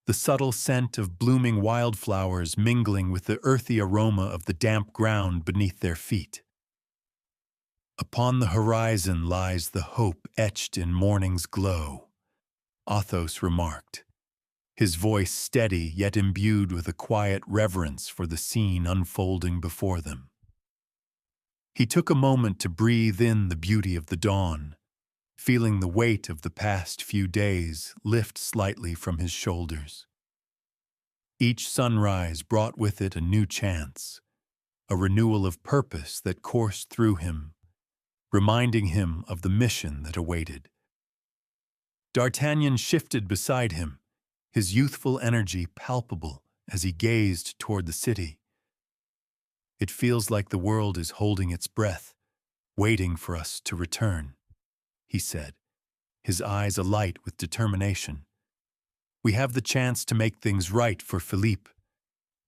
S1: the subtle scent of blooming wildflowers mingling with the earthy aroma of the damp ground beneath their feet. Upon the horizon lies the hope etched in morning's glow, Athos remarked, his voice steady yet imbued with a quiet reverence for the scene unfolding before them. He took a moment to breathe in the beauty of the dawn, feeling the weight of the past few days lift slightly from his shoulders. Each sunrise brought with it a new chance, a renewal of purpose that coursed through him, reminding him of the mission that awaited. D'Artagnan shifted beside him, his youthful energy palpable as he gazed toward the city. It feels like the world is holding its breath, waiting for us to return, he said, his eyes alight with determination. We have the chance to make things right for Philippe,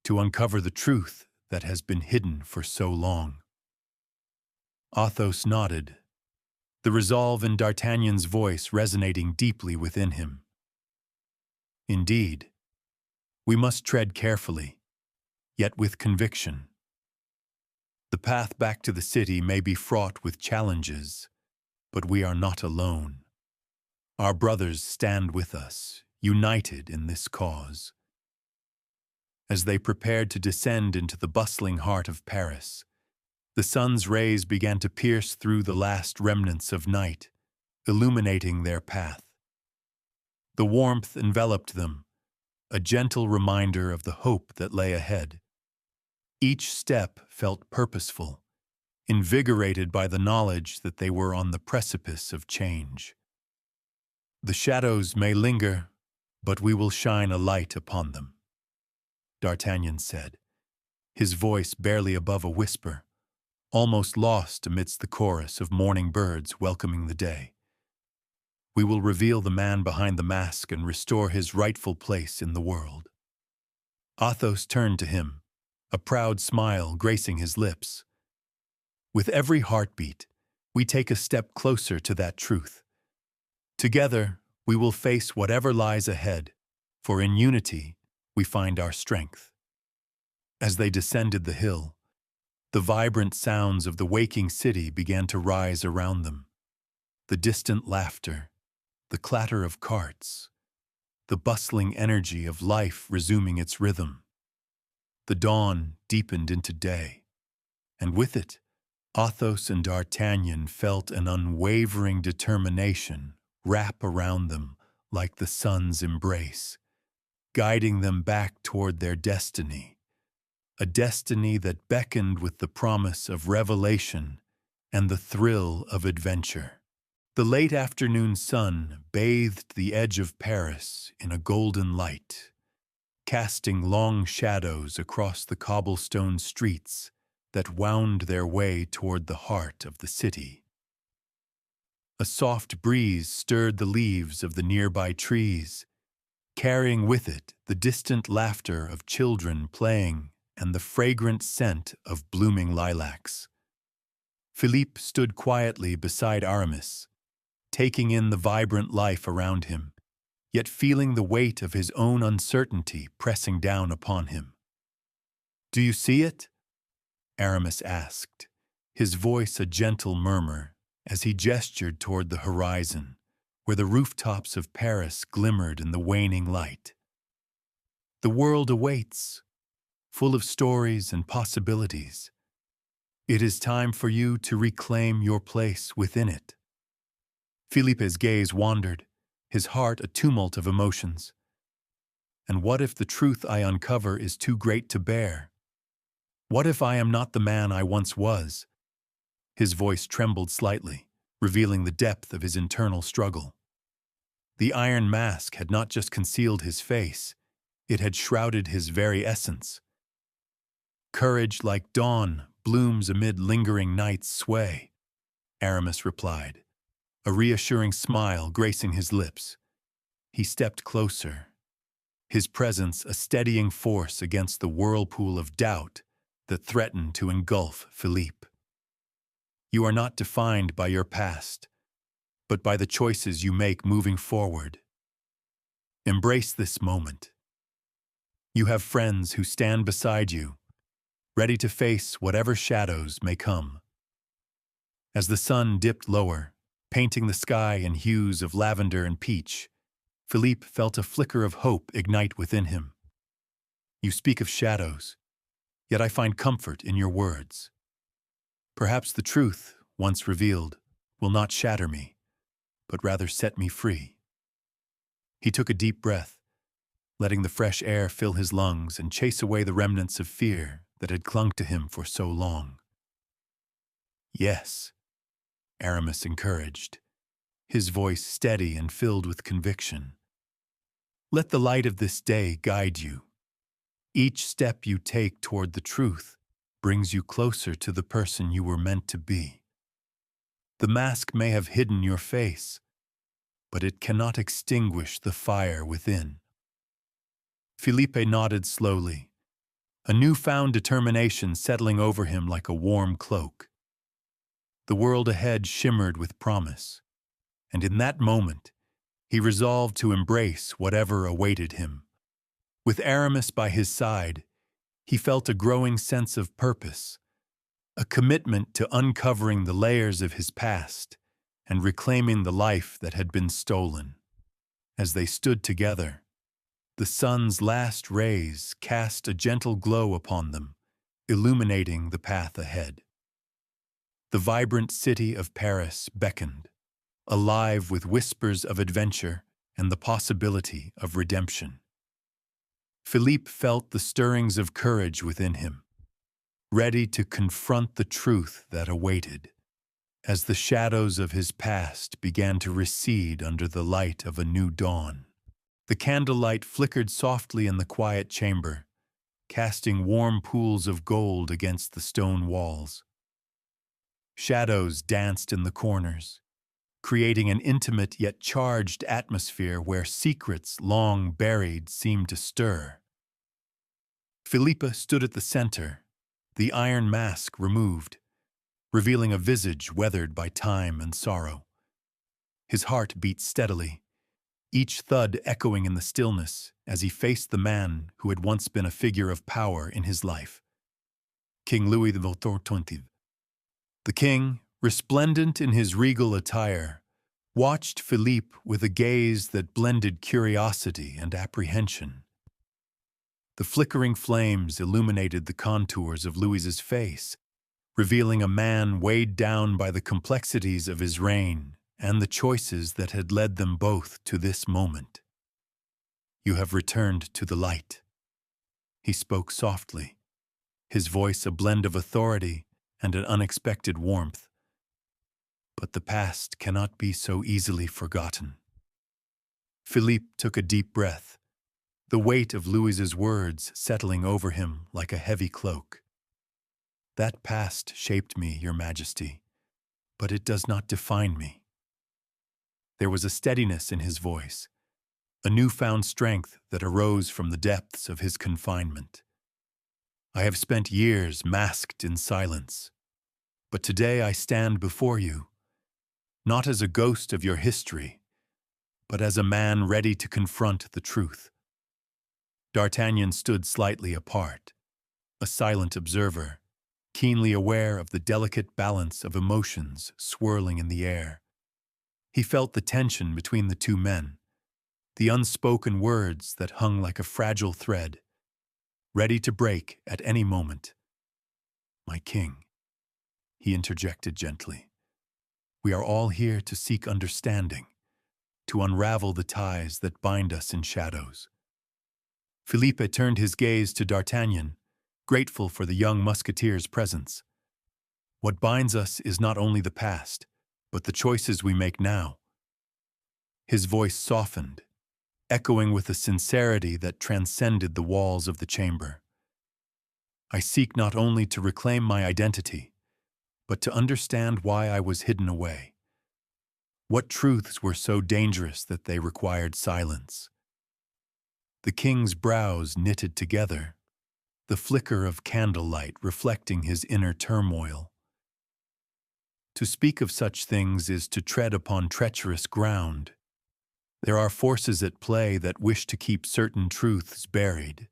S1: to uncover the truth that has been hidden for so long. Athos nodded, the resolve in D'Artagnan's voice resonating deeply within him. Indeed, we must tread carefully, yet with conviction. The path back to the city may be fraught with challenges, but we are not alone. Our brothers stand with us, united in this cause. As they prepared to descend into the bustling heart of Paris, the sun's rays began to pierce through the last remnants of night, illuminating their path. The warmth enveloped them, a gentle reminder of the hope that lay ahead. Each step felt purposeful, invigorated by the knowledge that they were on the precipice of change. The shadows may linger, but we will shine a light upon them, D'Artagnan said, his voice barely above a whisper, almost lost amidst the chorus of morning birds welcoming the day. We will reveal the man behind the mask and restore his rightful place in the world. Athos turned to him, a proud smile gracing his lips. With every heartbeat, we take a step closer to that truth. Together, we will face whatever lies ahead, for in unity, we find our strength. As they descended the hill, the vibrant sounds of the waking city began to rise around them. The distant laughter, the clatter of carts, the bustling energy of life resuming its rhythm. The dawn deepened into day, and with it, Athos and D'Artagnan felt an unwavering determination wrap around them like the sun's embrace, guiding them back toward their destiny, a destiny that beckoned with the promise of revelation and the thrill of adventure. The late afternoon sun bathed the edge of Paris in a golden light, casting long shadows across the cobblestone streets that wound their way toward the heart of the city. A soft breeze stirred the leaves of the nearby trees, carrying with it the distant laughter of children playing and the fragrant scent of blooming lilacs. Philippe stood quietly beside Aramis, taking in the vibrant life around him, yet feeling the weight of his own uncertainty pressing down upon him. "Do you see it?" Aramis asked, his voice a gentle murmur as he gestured toward the horizon, where the rooftops of Paris glimmered in the waning light. "The world awaits, full of stories and possibilities. It is time for you to reclaim your place within it." Philippe's gaze wandered, his heart a tumult of emotions. And what if the truth I uncover is too great to bear? What if I am not the man I once was? His voice trembled slightly, revealing the depth of his internal struggle. The iron mask had not just concealed his face, it had shrouded his very essence. "Courage like dawn blooms amid lingering night's sway," Aramis replied, a reassuring smile gracing his lips. He stepped closer, his presence a steadying force against the whirlpool of doubt that threatened to engulf Philippe. "You are not defined by your past, but by the choices you make moving forward. Embrace this moment. You have friends who stand beside you, ready to face whatever shadows may come." As the sun dipped lower, painting the sky in hues of lavender and peach, Philippe felt a flicker of hope ignite within him. "You speak of shadows, yet I find comfort in your words. Perhaps the truth, once revealed, will not shatter me, but rather set me free." He took a deep breath, letting the fresh air fill his lungs and chase away the remnants of fear that had clung to him for so long. "Yes," Aramis encouraged, his voice steady and filled with conviction. "Let the light of this day guide you. Each step you take toward the truth brings you closer to the person you were meant to be. The mask may have hidden your face, but it cannot extinguish the fire within." Philippe nodded slowly, a newfound determination settling over him like a warm cloak. The world ahead shimmered with promise, and in that moment, he resolved to embrace whatever awaited him. With Aramis by his side, he felt a growing sense of purpose, a commitment to uncovering the layers of his past and reclaiming the life that had been stolen. As they stood together, the sun's last rays cast a gentle glow upon them, illuminating the path ahead. The vibrant city of Paris beckoned, alive with whispers of adventure and the possibility of redemption. Philippe felt the stirrings of courage within him, ready to confront the truth that awaited, as the shadows of his past began to recede under the light of a new dawn. The candlelight flickered softly in the quiet chamber, casting warm pools of gold against the stone walls. Shadows danced in the corners, creating an intimate yet charged atmosphere where secrets long buried seemed to stir. Philippa stood at the center, the iron mask removed, revealing a visage weathered by time and sorrow. His heart beat steadily, each thud echoing in the stillness as he faced the man who had once been a figure of power in his life. King Louis XIV. The king, resplendent in his regal attire, watched Philippe with a gaze that blended curiosity and apprehension. The flickering flames illuminated the contours of Louis's face, revealing a man weighed down by the complexities of his reign and the choices that had led them both to this moment. "You have returned to the light," he spoke softly, his voice a blend of authority and an unexpected warmth. "But the past cannot be so easily forgotten." Philippe took a deep breath, the weight of Louis's words settling over him like a heavy cloak. "That past shaped me, Your Majesty, but it does not define me." There was a steadiness in his voice, a newfound strength that arose from the depths of his confinement. "I have spent years masked in silence, but today I stand before you, not as a ghost of your history, but as a man ready to confront the truth." D'Artagnan stood slightly apart, a silent observer, keenly aware of the delicate balance of emotions swirling in the air. He felt the tension between the two men, the unspoken words that hung like a fragile thread, ready to break at any moment. "My king," he interjected gently, "we are all here to seek understanding, to unravel the ties that bind us in shadows." Philippe turned his gaze to D'Artagnan, grateful for the young musketeer's presence. "What binds us is not only the past, but the choices we make now." His voice softened, echoing with a sincerity that transcended the walls of the chamber. "I seek not only to reclaim my identity, but to understand why I was hidden away. What truths were so dangerous that they required silence?" The king's brows knitted together, the flicker of candlelight reflecting his inner turmoil. To speak of such things is to tread upon treacherous ground. There are forces at play that wish to keep certain truths buried.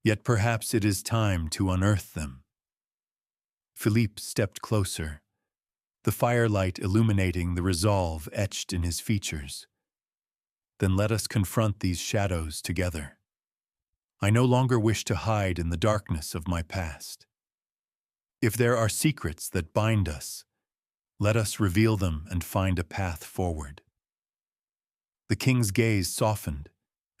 S1: Yet perhaps it is time to unearth them. Philippe stepped closer, the firelight illuminating the resolve etched in his features. "Then let us confront these shadows together. I no longer wish to hide in the darkness of my past. If there are secrets that bind us, let us reveal them and find a path forward." The king's gaze softened,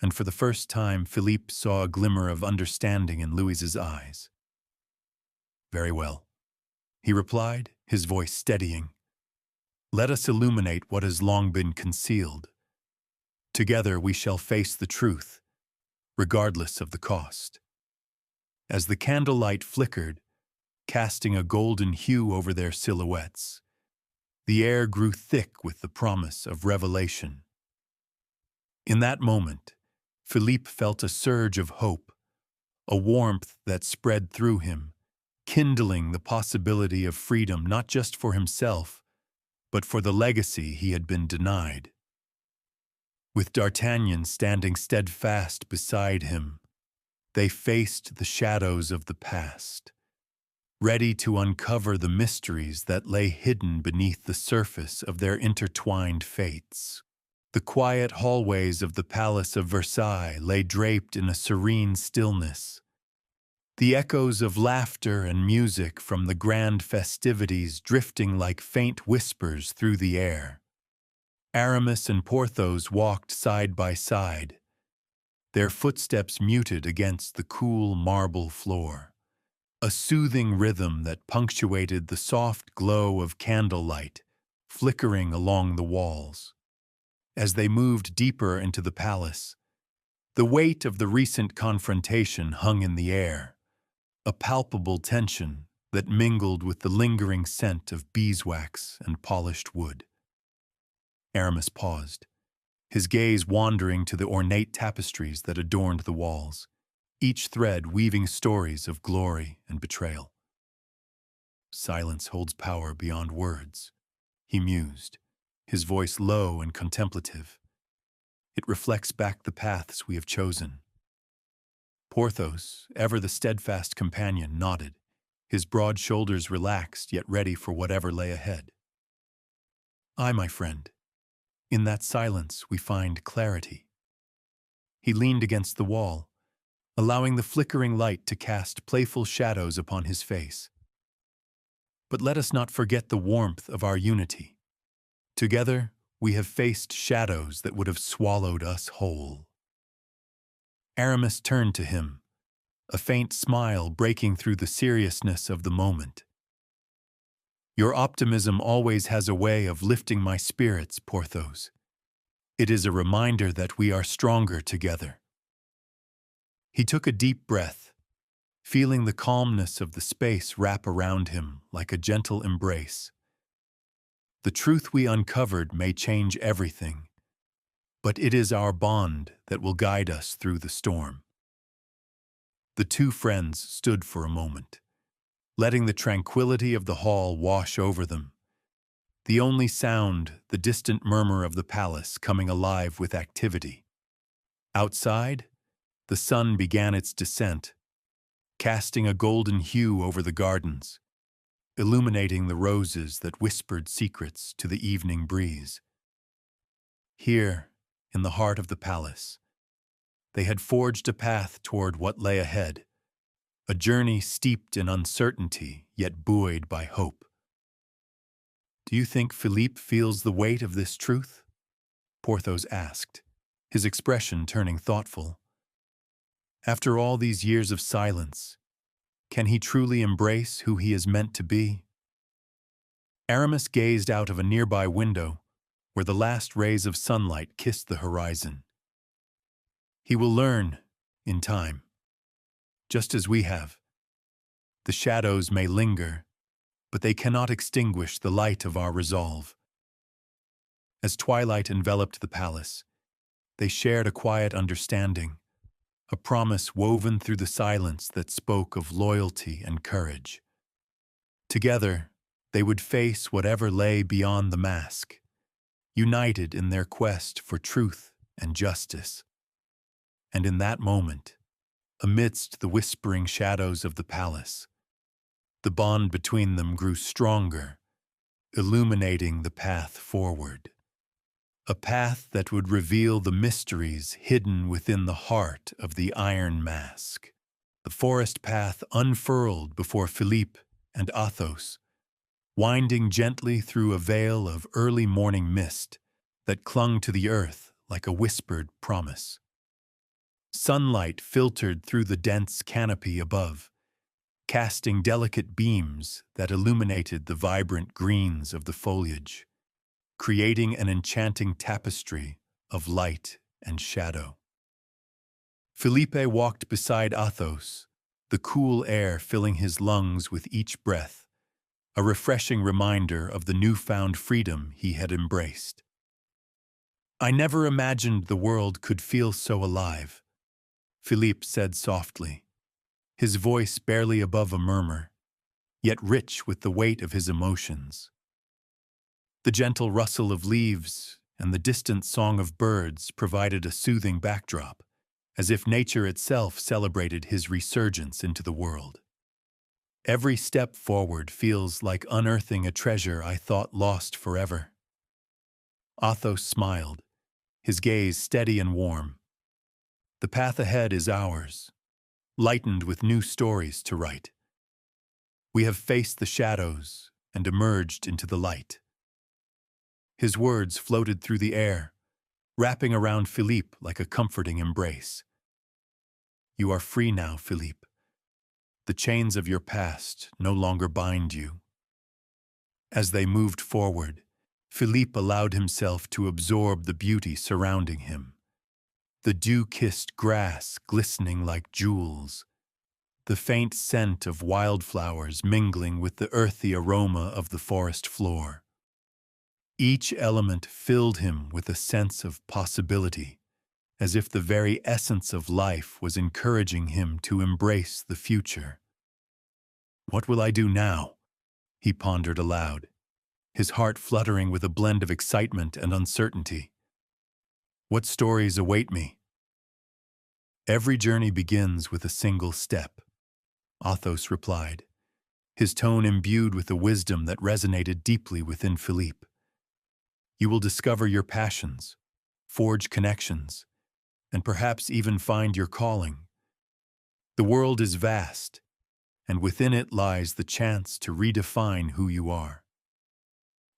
S1: and for the first time Philippe saw a glimmer of understanding in Louis's eyes. "Very well," he replied, his voice steadying. "Let us illuminate what has long been concealed. Together we shall face the truth, regardless of the cost." As the candlelight flickered, casting a golden hue over their silhouettes, the air grew thick with the promise of revelation. In that moment, Philippe felt a surge of hope, a warmth that spread through him, kindling the possibility of freedom not just for himself, but for the legacy he had been denied. With D'Artagnan standing steadfast beside him, they faced the shadows of the past, ready to uncover the mysteries that lay hidden beneath the surface of their intertwined fates. The quiet hallways of the Palace of Versailles lay draped in a serene stillness, the echoes of laughter and music from the grand festivities drifting like faint whispers through the air. Aramis and Porthos walked side by side, their footsteps muted against the cool marble floor, a soothing rhythm that punctuated the soft glow of candlelight flickering along the walls. As they moved deeper into the palace, the weight of the recent confrontation hung in the air, a palpable tension that mingled with the lingering scent of beeswax and polished wood. Aramis paused, his gaze wandering to the ornate tapestries that adorned the walls, each thread weaving stories of glory and betrayal. Silence holds power beyond words, he mused, his voice low and contemplative. It reflects back the paths we have chosen. Porthos, ever the steadfast companion, nodded, his broad shoulders relaxed yet ready for whatever lay ahead. "Aye, my friend, in that silence we find clarity." He leaned against the wall, allowing the flickering light to cast playful shadows upon his face. "But let us not forget the warmth of our unity. Together, we have faced shadows that would have swallowed us whole." Aramis turned to him, a faint smile breaking through the seriousness of the moment. "Your optimism always has a way of lifting my spirits, Porthos. It is a reminder that we are stronger together." He took a deep breath, feeling the calmness of the space wrap around him like a gentle embrace. The truth we uncovered may change everything, but it is our bond that will guide us through the storm. The two friends stood for a moment, letting the tranquility of the hall wash over them, the only sound the distant murmur of the palace coming alive with activity. Outside, the sun began its descent, casting a golden hue over the gardens, illuminating the roses that whispered secrets to the evening breeze. Here, in the heart of the palace, they had forged a path toward what lay ahead, a journey steeped in uncertainty yet buoyed by hope. "Do you think Philippe feels the weight of this truth?" Porthos asked, his expression turning thoughtful. "After all these years of silence, can he truly embrace who he is meant to be?" Aramis gazed out of a nearby window, where the last rays of sunlight kissed the horizon. "He will learn, in time, just as we have. The shadows may linger, but they cannot extinguish the light of our resolve." As twilight enveloped the palace, they shared a quiet understanding, a promise woven through the silence that spoke of loyalty and courage. Together, they would face whatever lay beyond the mask, united in their quest for truth and justice. And in that moment, amidst the whispering shadows of the palace, the bond between them grew stronger, illuminating the path forward. A path that would reveal the mysteries hidden within the heart of the Iron Mask. The forest path unfurled before Philippe and Athos, winding gently through a veil of early morning mist that clung to the earth like a whispered promise. Sunlight filtered through the dense canopy above, casting delicate beams that illuminated the vibrant greens of the foliage, creating an enchanting tapestry of light and shadow. Felipe walked beside Athos, the cool air filling his lungs with each breath, a refreshing reminder of the newfound freedom he had embraced. "I never imagined the world could feel so alive," Philippe said softly, his voice barely above a murmur, yet rich with the weight of his emotions. The gentle rustle of leaves and the distant song of birds provided a soothing backdrop, as if nature itself celebrated his resurgence into the world. Every step forward feels like unearthing a treasure I thought lost forever. Athos smiled, his gaze steady and warm. The path ahead is ours, lightened with new stories to write. We have faced the shadows and emerged into the light. His words floated through the air, wrapping around Philippe like a comforting embrace. You are free now, Philippe. The chains of your past no longer bind you. As they moved forward, Philippe allowed himself to absorb the beauty surrounding him. The dew-kissed grass glistening like jewels, the faint scent of wildflowers mingling with the earthy aroma of the forest floor. Each element filled him with a sense of possibility, as if the very essence of life was encouraging him to embrace the future. What will I do now? He pondered aloud, his heart fluttering with a blend of excitement and uncertainty. What stories await me? Every journey begins with a single step, Athos replied, his tone imbued with a wisdom that resonated deeply within Philippe. You will discover your passions, forge connections, and perhaps even find your calling. The world is vast, and within it lies the chance to redefine who you are.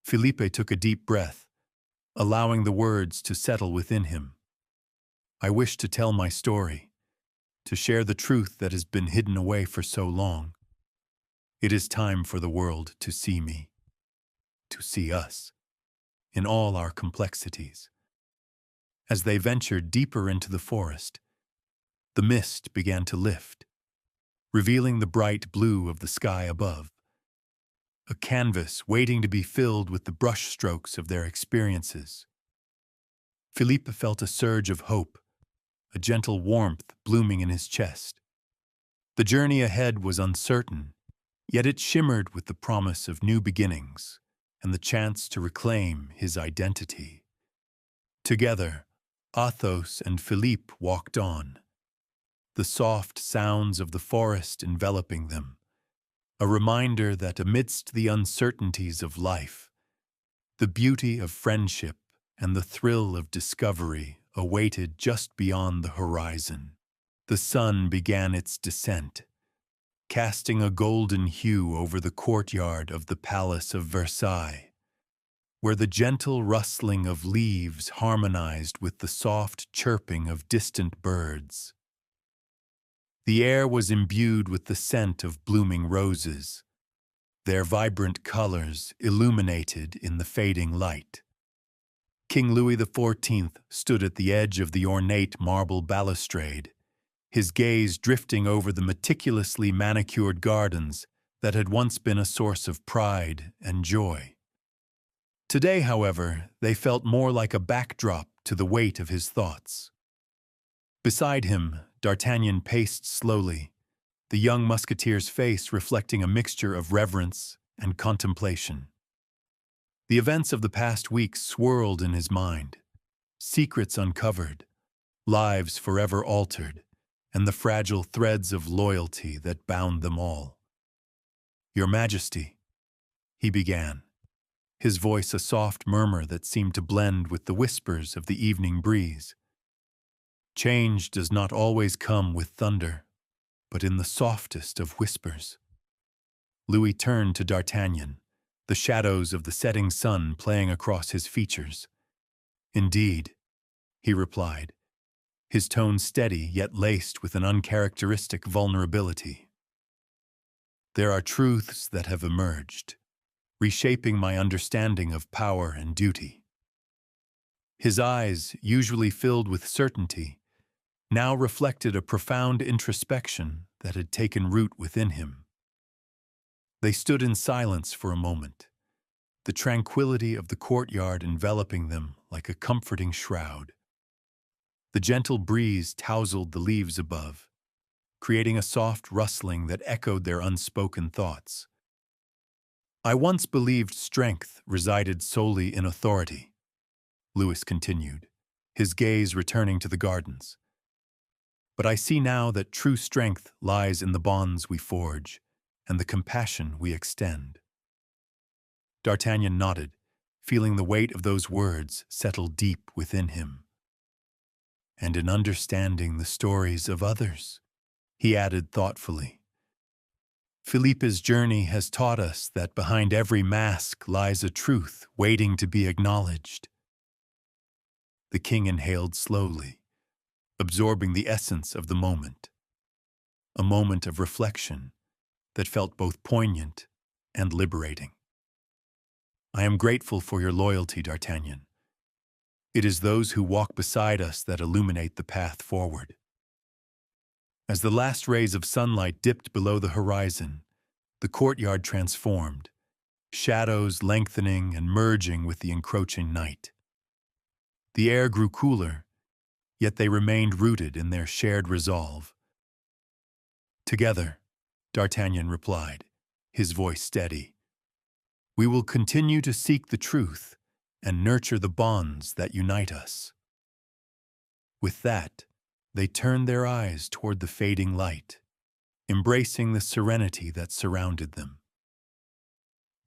S1: Philippe took a deep breath, allowing the words to settle within him. I wish to tell my story, to share the truth that has been hidden away for so long. It is time for the world to see me, to see us, in all our complexities. As they ventured deeper into the forest, the mist began to lift, revealing the bright blue of the sky above, a canvas waiting to be filled with the brushstrokes of their experiences. Philippe felt a surge of hope, a gentle warmth blooming in his chest. The journey ahead was uncertain, yet it shimmered with the promise of new beginnings and the chance to reclaim his identity. Together, Athos and Philippe walked on, the soft sounds of the forest enveloping them, a reminder that amidst the uncertainties of life, the beauty of friendship and the thrill of discovery awaited just beyond the horizon. The sun began its descent, casting a golden hue over the courtyard of the Palace of Versailles, where the gentle rustling of leaves harmonized with the soft chirping of distant birds. The air was imbued with the scent of blooming roses, their vibrant colors illuminated in the fading light. King Louis XIV stood at the edge of the ornate marble balustrade, his gaze drifting over the meticulously manicured gardens that had once been a source of pride and joy. Today, however, they felt more like a backdrop to the weight of his thoughts. Beside him, D'Artagnan paced slowly, the young musketeer's face reflecting a mixture of reverence and contemplation. The events of the past week swirled in his mind, secrets uncovered, lives forever altered, and the fragile threads of loyalty that bound them all. "Your Majesty," he began, his voice a soft murmur that seemed to blend with the whispers of the evening breeze. "Change does not always come with thunder, but in the softest of whispers." Louis turned to D'Artagnan, the shadows of the setting sun playing across his features. "Indeed," he replied, his tone steady yet laced with an uncharacteristic vulnerability. "There are truths that have emerged, reshaping my understanding of power and duty." His eyes, usually filled with certainty, now reflected a profound introspection that had taken root within him. They stood in silence for a moment, the tranquility of the courtyard enveloping them like a comforting shroud. The gentle breeze tousled the leaves above, creating a soft rustling that echoed their unspoken thoughts. "I once believed strength resided solely in authority," Louis continued, his gaze returning to the gardens. "But I see now that true strength lies in the bonds we forge and the compassion we extend." D'Artagnan nodded, feeling the weight of those words settle deep within him. "And in understanding the stories of others," he added thoughtfully. "Philippe's journey has taught us that behind every mask lies a truth waiting to be acknowledged." The king inhaled slowly, absorbing the essence of the moment. A moment of reflection that felt both poignant and liberating. "I am grateful for your loyalty, D'Artagnan. It is those who walk beside us that illuminate the path forward." As the last rays of sunlight dipped below the horizon, the courtyard transformed, shadows lengthening and merging with the encroaching night. The air grew cooler, yet they remained rooted in their shared resolve. "Together," D'Artagnan replied, his voice steady, "we will continue to seek the truth and nurture the bonds that unite us." With that, they turned their eyes toward the fading light, embracing the serenity that surrounded them.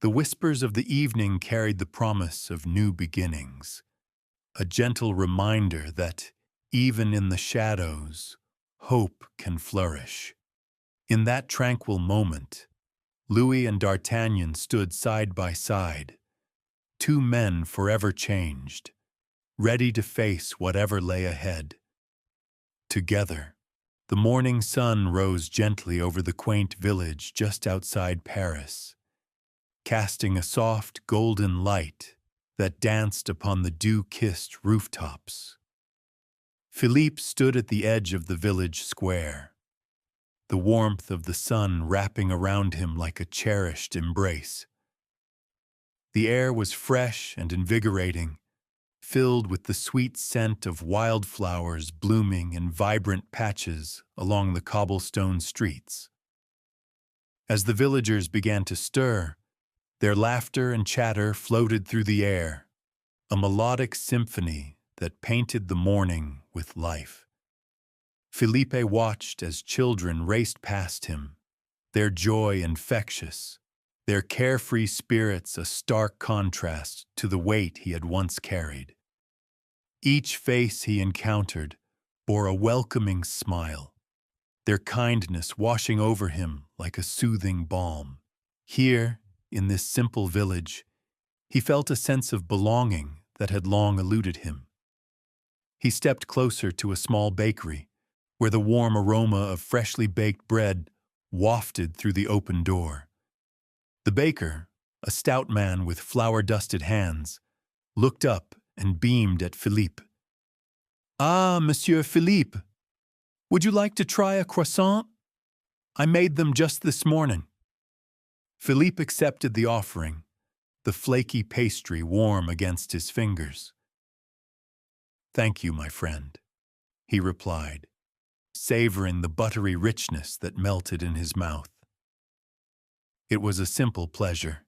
S1: The whispers of the evening carried the promise of new beginnings, a gentle reminder that, even in the shadows, hope can flourish. In that tranquil moment, Louis and D'Artagnan stood side by side, two men forever changed, ready to face whatever lay ahead. Together, the morning sun rose gently over the quaint village just outside Paris, casting a soft golden light that danced upon the dew-kissed rooftops. Philippe stood at the edge of the village square, the warmth of the sun wrapping around him like a cherished embrace. The air was fresh and invigorating, filled with the sweet scent of wildflowers blooming in vibrant patches along the cobblestone streets. As the villagers began to stir, their laughter and chatter floated through the air, a melodic symphony that painted the morning with life. Philippe watched as children raced past him, their joy infectious, their carefree spirits a stark contrast to the weight he had once carried. Each face he encountered bore a welcoming smile, their kindness washing over him like a soothing balm. Here, in this simple village, he felt a sense of belonging that had long eluded him. He stepped closer to a small bakery, where the warm aroma of freshly baked bread wafted through the open door. The baker, a stout man with flour-dusted hands, looked up and beamed at Philippe. "Ah, Monsieur Philippe, would you like to try a croissant? I made them just this morning." Philippe accepted the offering, the flaky pastry warm against his fingers. "Thank you, my friend," he replied, savoring the buttery richness that melted in his mouth. It was a simple pleasure,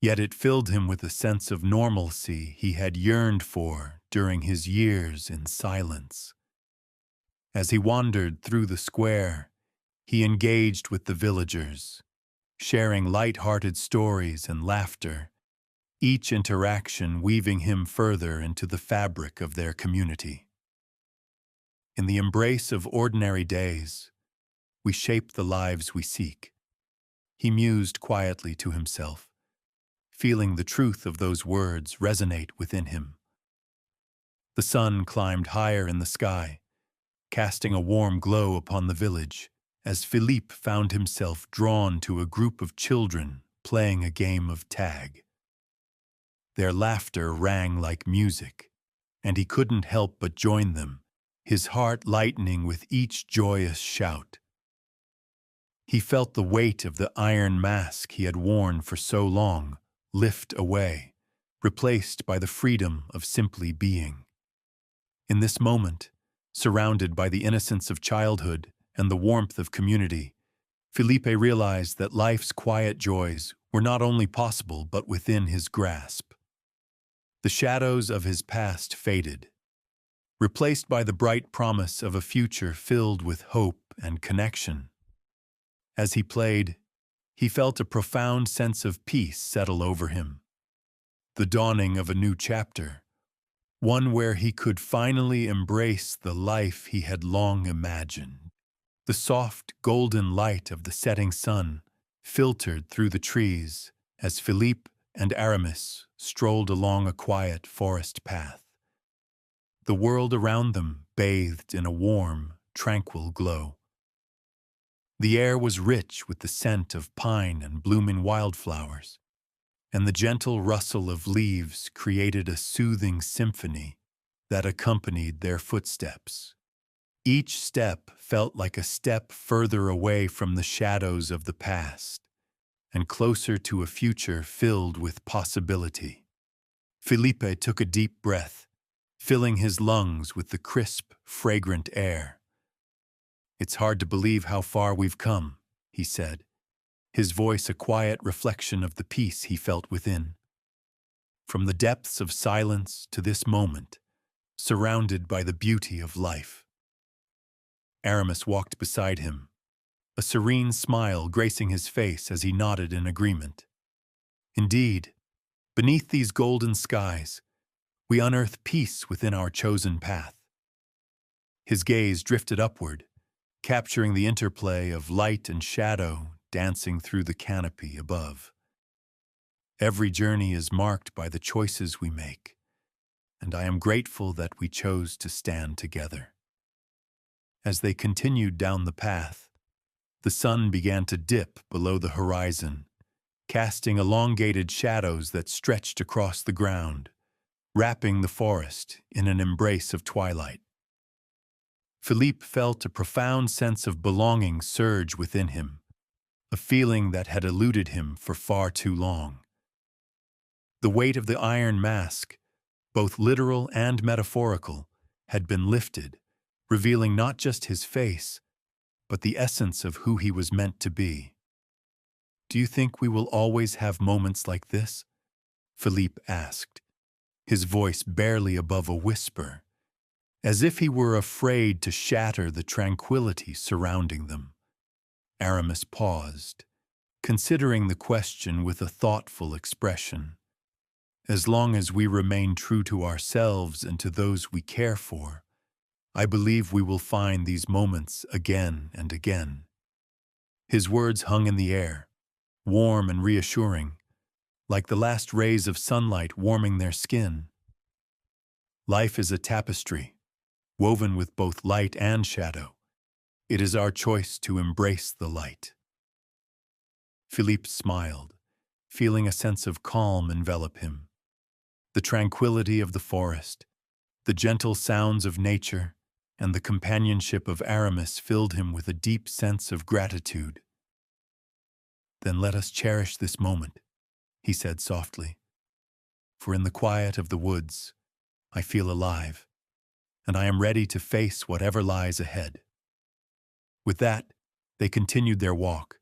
S1: yet it filled him with a sense of normalcy he had yearned for during his years in silence. As he wandered through the square, he engaged with the villagers, sharing light-hearted stories and laughter, each interaction weaving him further into the fabric of their community. In the embrace of ordinary days, we shape the lives we seek, he mused quietly to himself, feeling the truth of those words resonate within him. The sun climbed higher in the sky, casting a warm glow upon the village, as Philippe found himself drawn to a group of children playing a game of tag. Their laughter rang like music, and he couldn't help but join them, his heart lightening with each joyous shout. He felt the weight of the iron mask he had worn for so long lift away, replaced by the freedom of simply being. In this moment, surrounded by the innocence of childhood and the warmth of community, Philippe realized that life's quiet joys were not only possible but within his grasp. The shadows of his past faded, replaced by the bright promise of a future filled with hope and connection. As he played, he felt a profound sense of peace settle over him. The dawning of a new chapter, one where he could finally embrace the life he had long imagined. The soft, golden light of the setting sun filtered through the trees as Philippe and Aramis strolled along a quiet forest path. The world around them bathed in a warm, tranquil glow. The air was rich with the scent of pine and blooming wildflowers, and the gentle rustle of leaves created a soothing symphony that accompanied their footsteps. Each step felt like a step further away from the shadows of the past and closer to a future filled with possibility. Felipe took a deep breath, filling his lungs with the crisp, fragrant air. "It's hard to believe how far we've come," he said, his voice a quiet reflection of the peace he felt within. From the depths of silence to this moment, surrounded by the beauty of life. Aramis walked beside him, a serene smile gracing his face as he nodded in agreement. Indeed, beneath these golden skies, we unearth peace within our chosen path. His gaze drifted upward, capturing the interplay of light and shadow dancing through the canopy above. Every journey is marked by the choices we make, and I am grateful that we chose to stand together. As they continued down the path, the sun began to dip below the horizon, casting elongated shadows that stretched across the ground, wrapping the forest in an embrace of twilight. Philippe felt a profound sense of belonging surge within him, a feeling that had eluded him for far too long. The weight of the iron mask, both literal and metaphorical, had been lifted, revealing not just his face, but the essence of who he was meant to be. "Do you think we will always have moments like this?" Philippe asked, his voice barely above a whisper, as if he were afraid to shatter the tranquility surrounding them. Aramis paused, considering the question with a thoughtful expression. "As long as we remain true to ourselves and to those we care for, I believe we will find these moments again and again." His words hung in the air, warm and reassuring, like the last rays of sunlight warming their skin. Life is a tapestry, woven with both light and shadow. It is our choice to embrace the light. Philippe smiled, feeling a sense of calm envelop him. The tranquility of the forest, the gentle sounds of nature, and the companionship of Aramis filled him with a deep sense of gratitude. "Then let us cherish this moment," he said softly, "for in the quiet of the woods, I feel alive, and I am ready to face whatever lies ahead." With that, they continued their walk,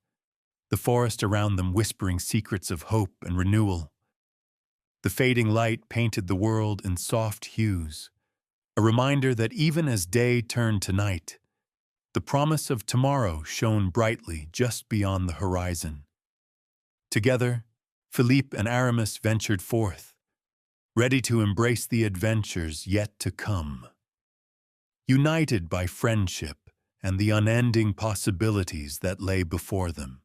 S1: the forest around them whispering secrets of hope and renewal. The fading light painted the world in soft hues, a reminder that even as day turned to night, the promise of tomorrow shone brightly just beyond the horizon. Together, Philippe and Aramis ventured forth, ready to embrace the adventures yet to come. United by friendship and the unending possibilities that lay before them.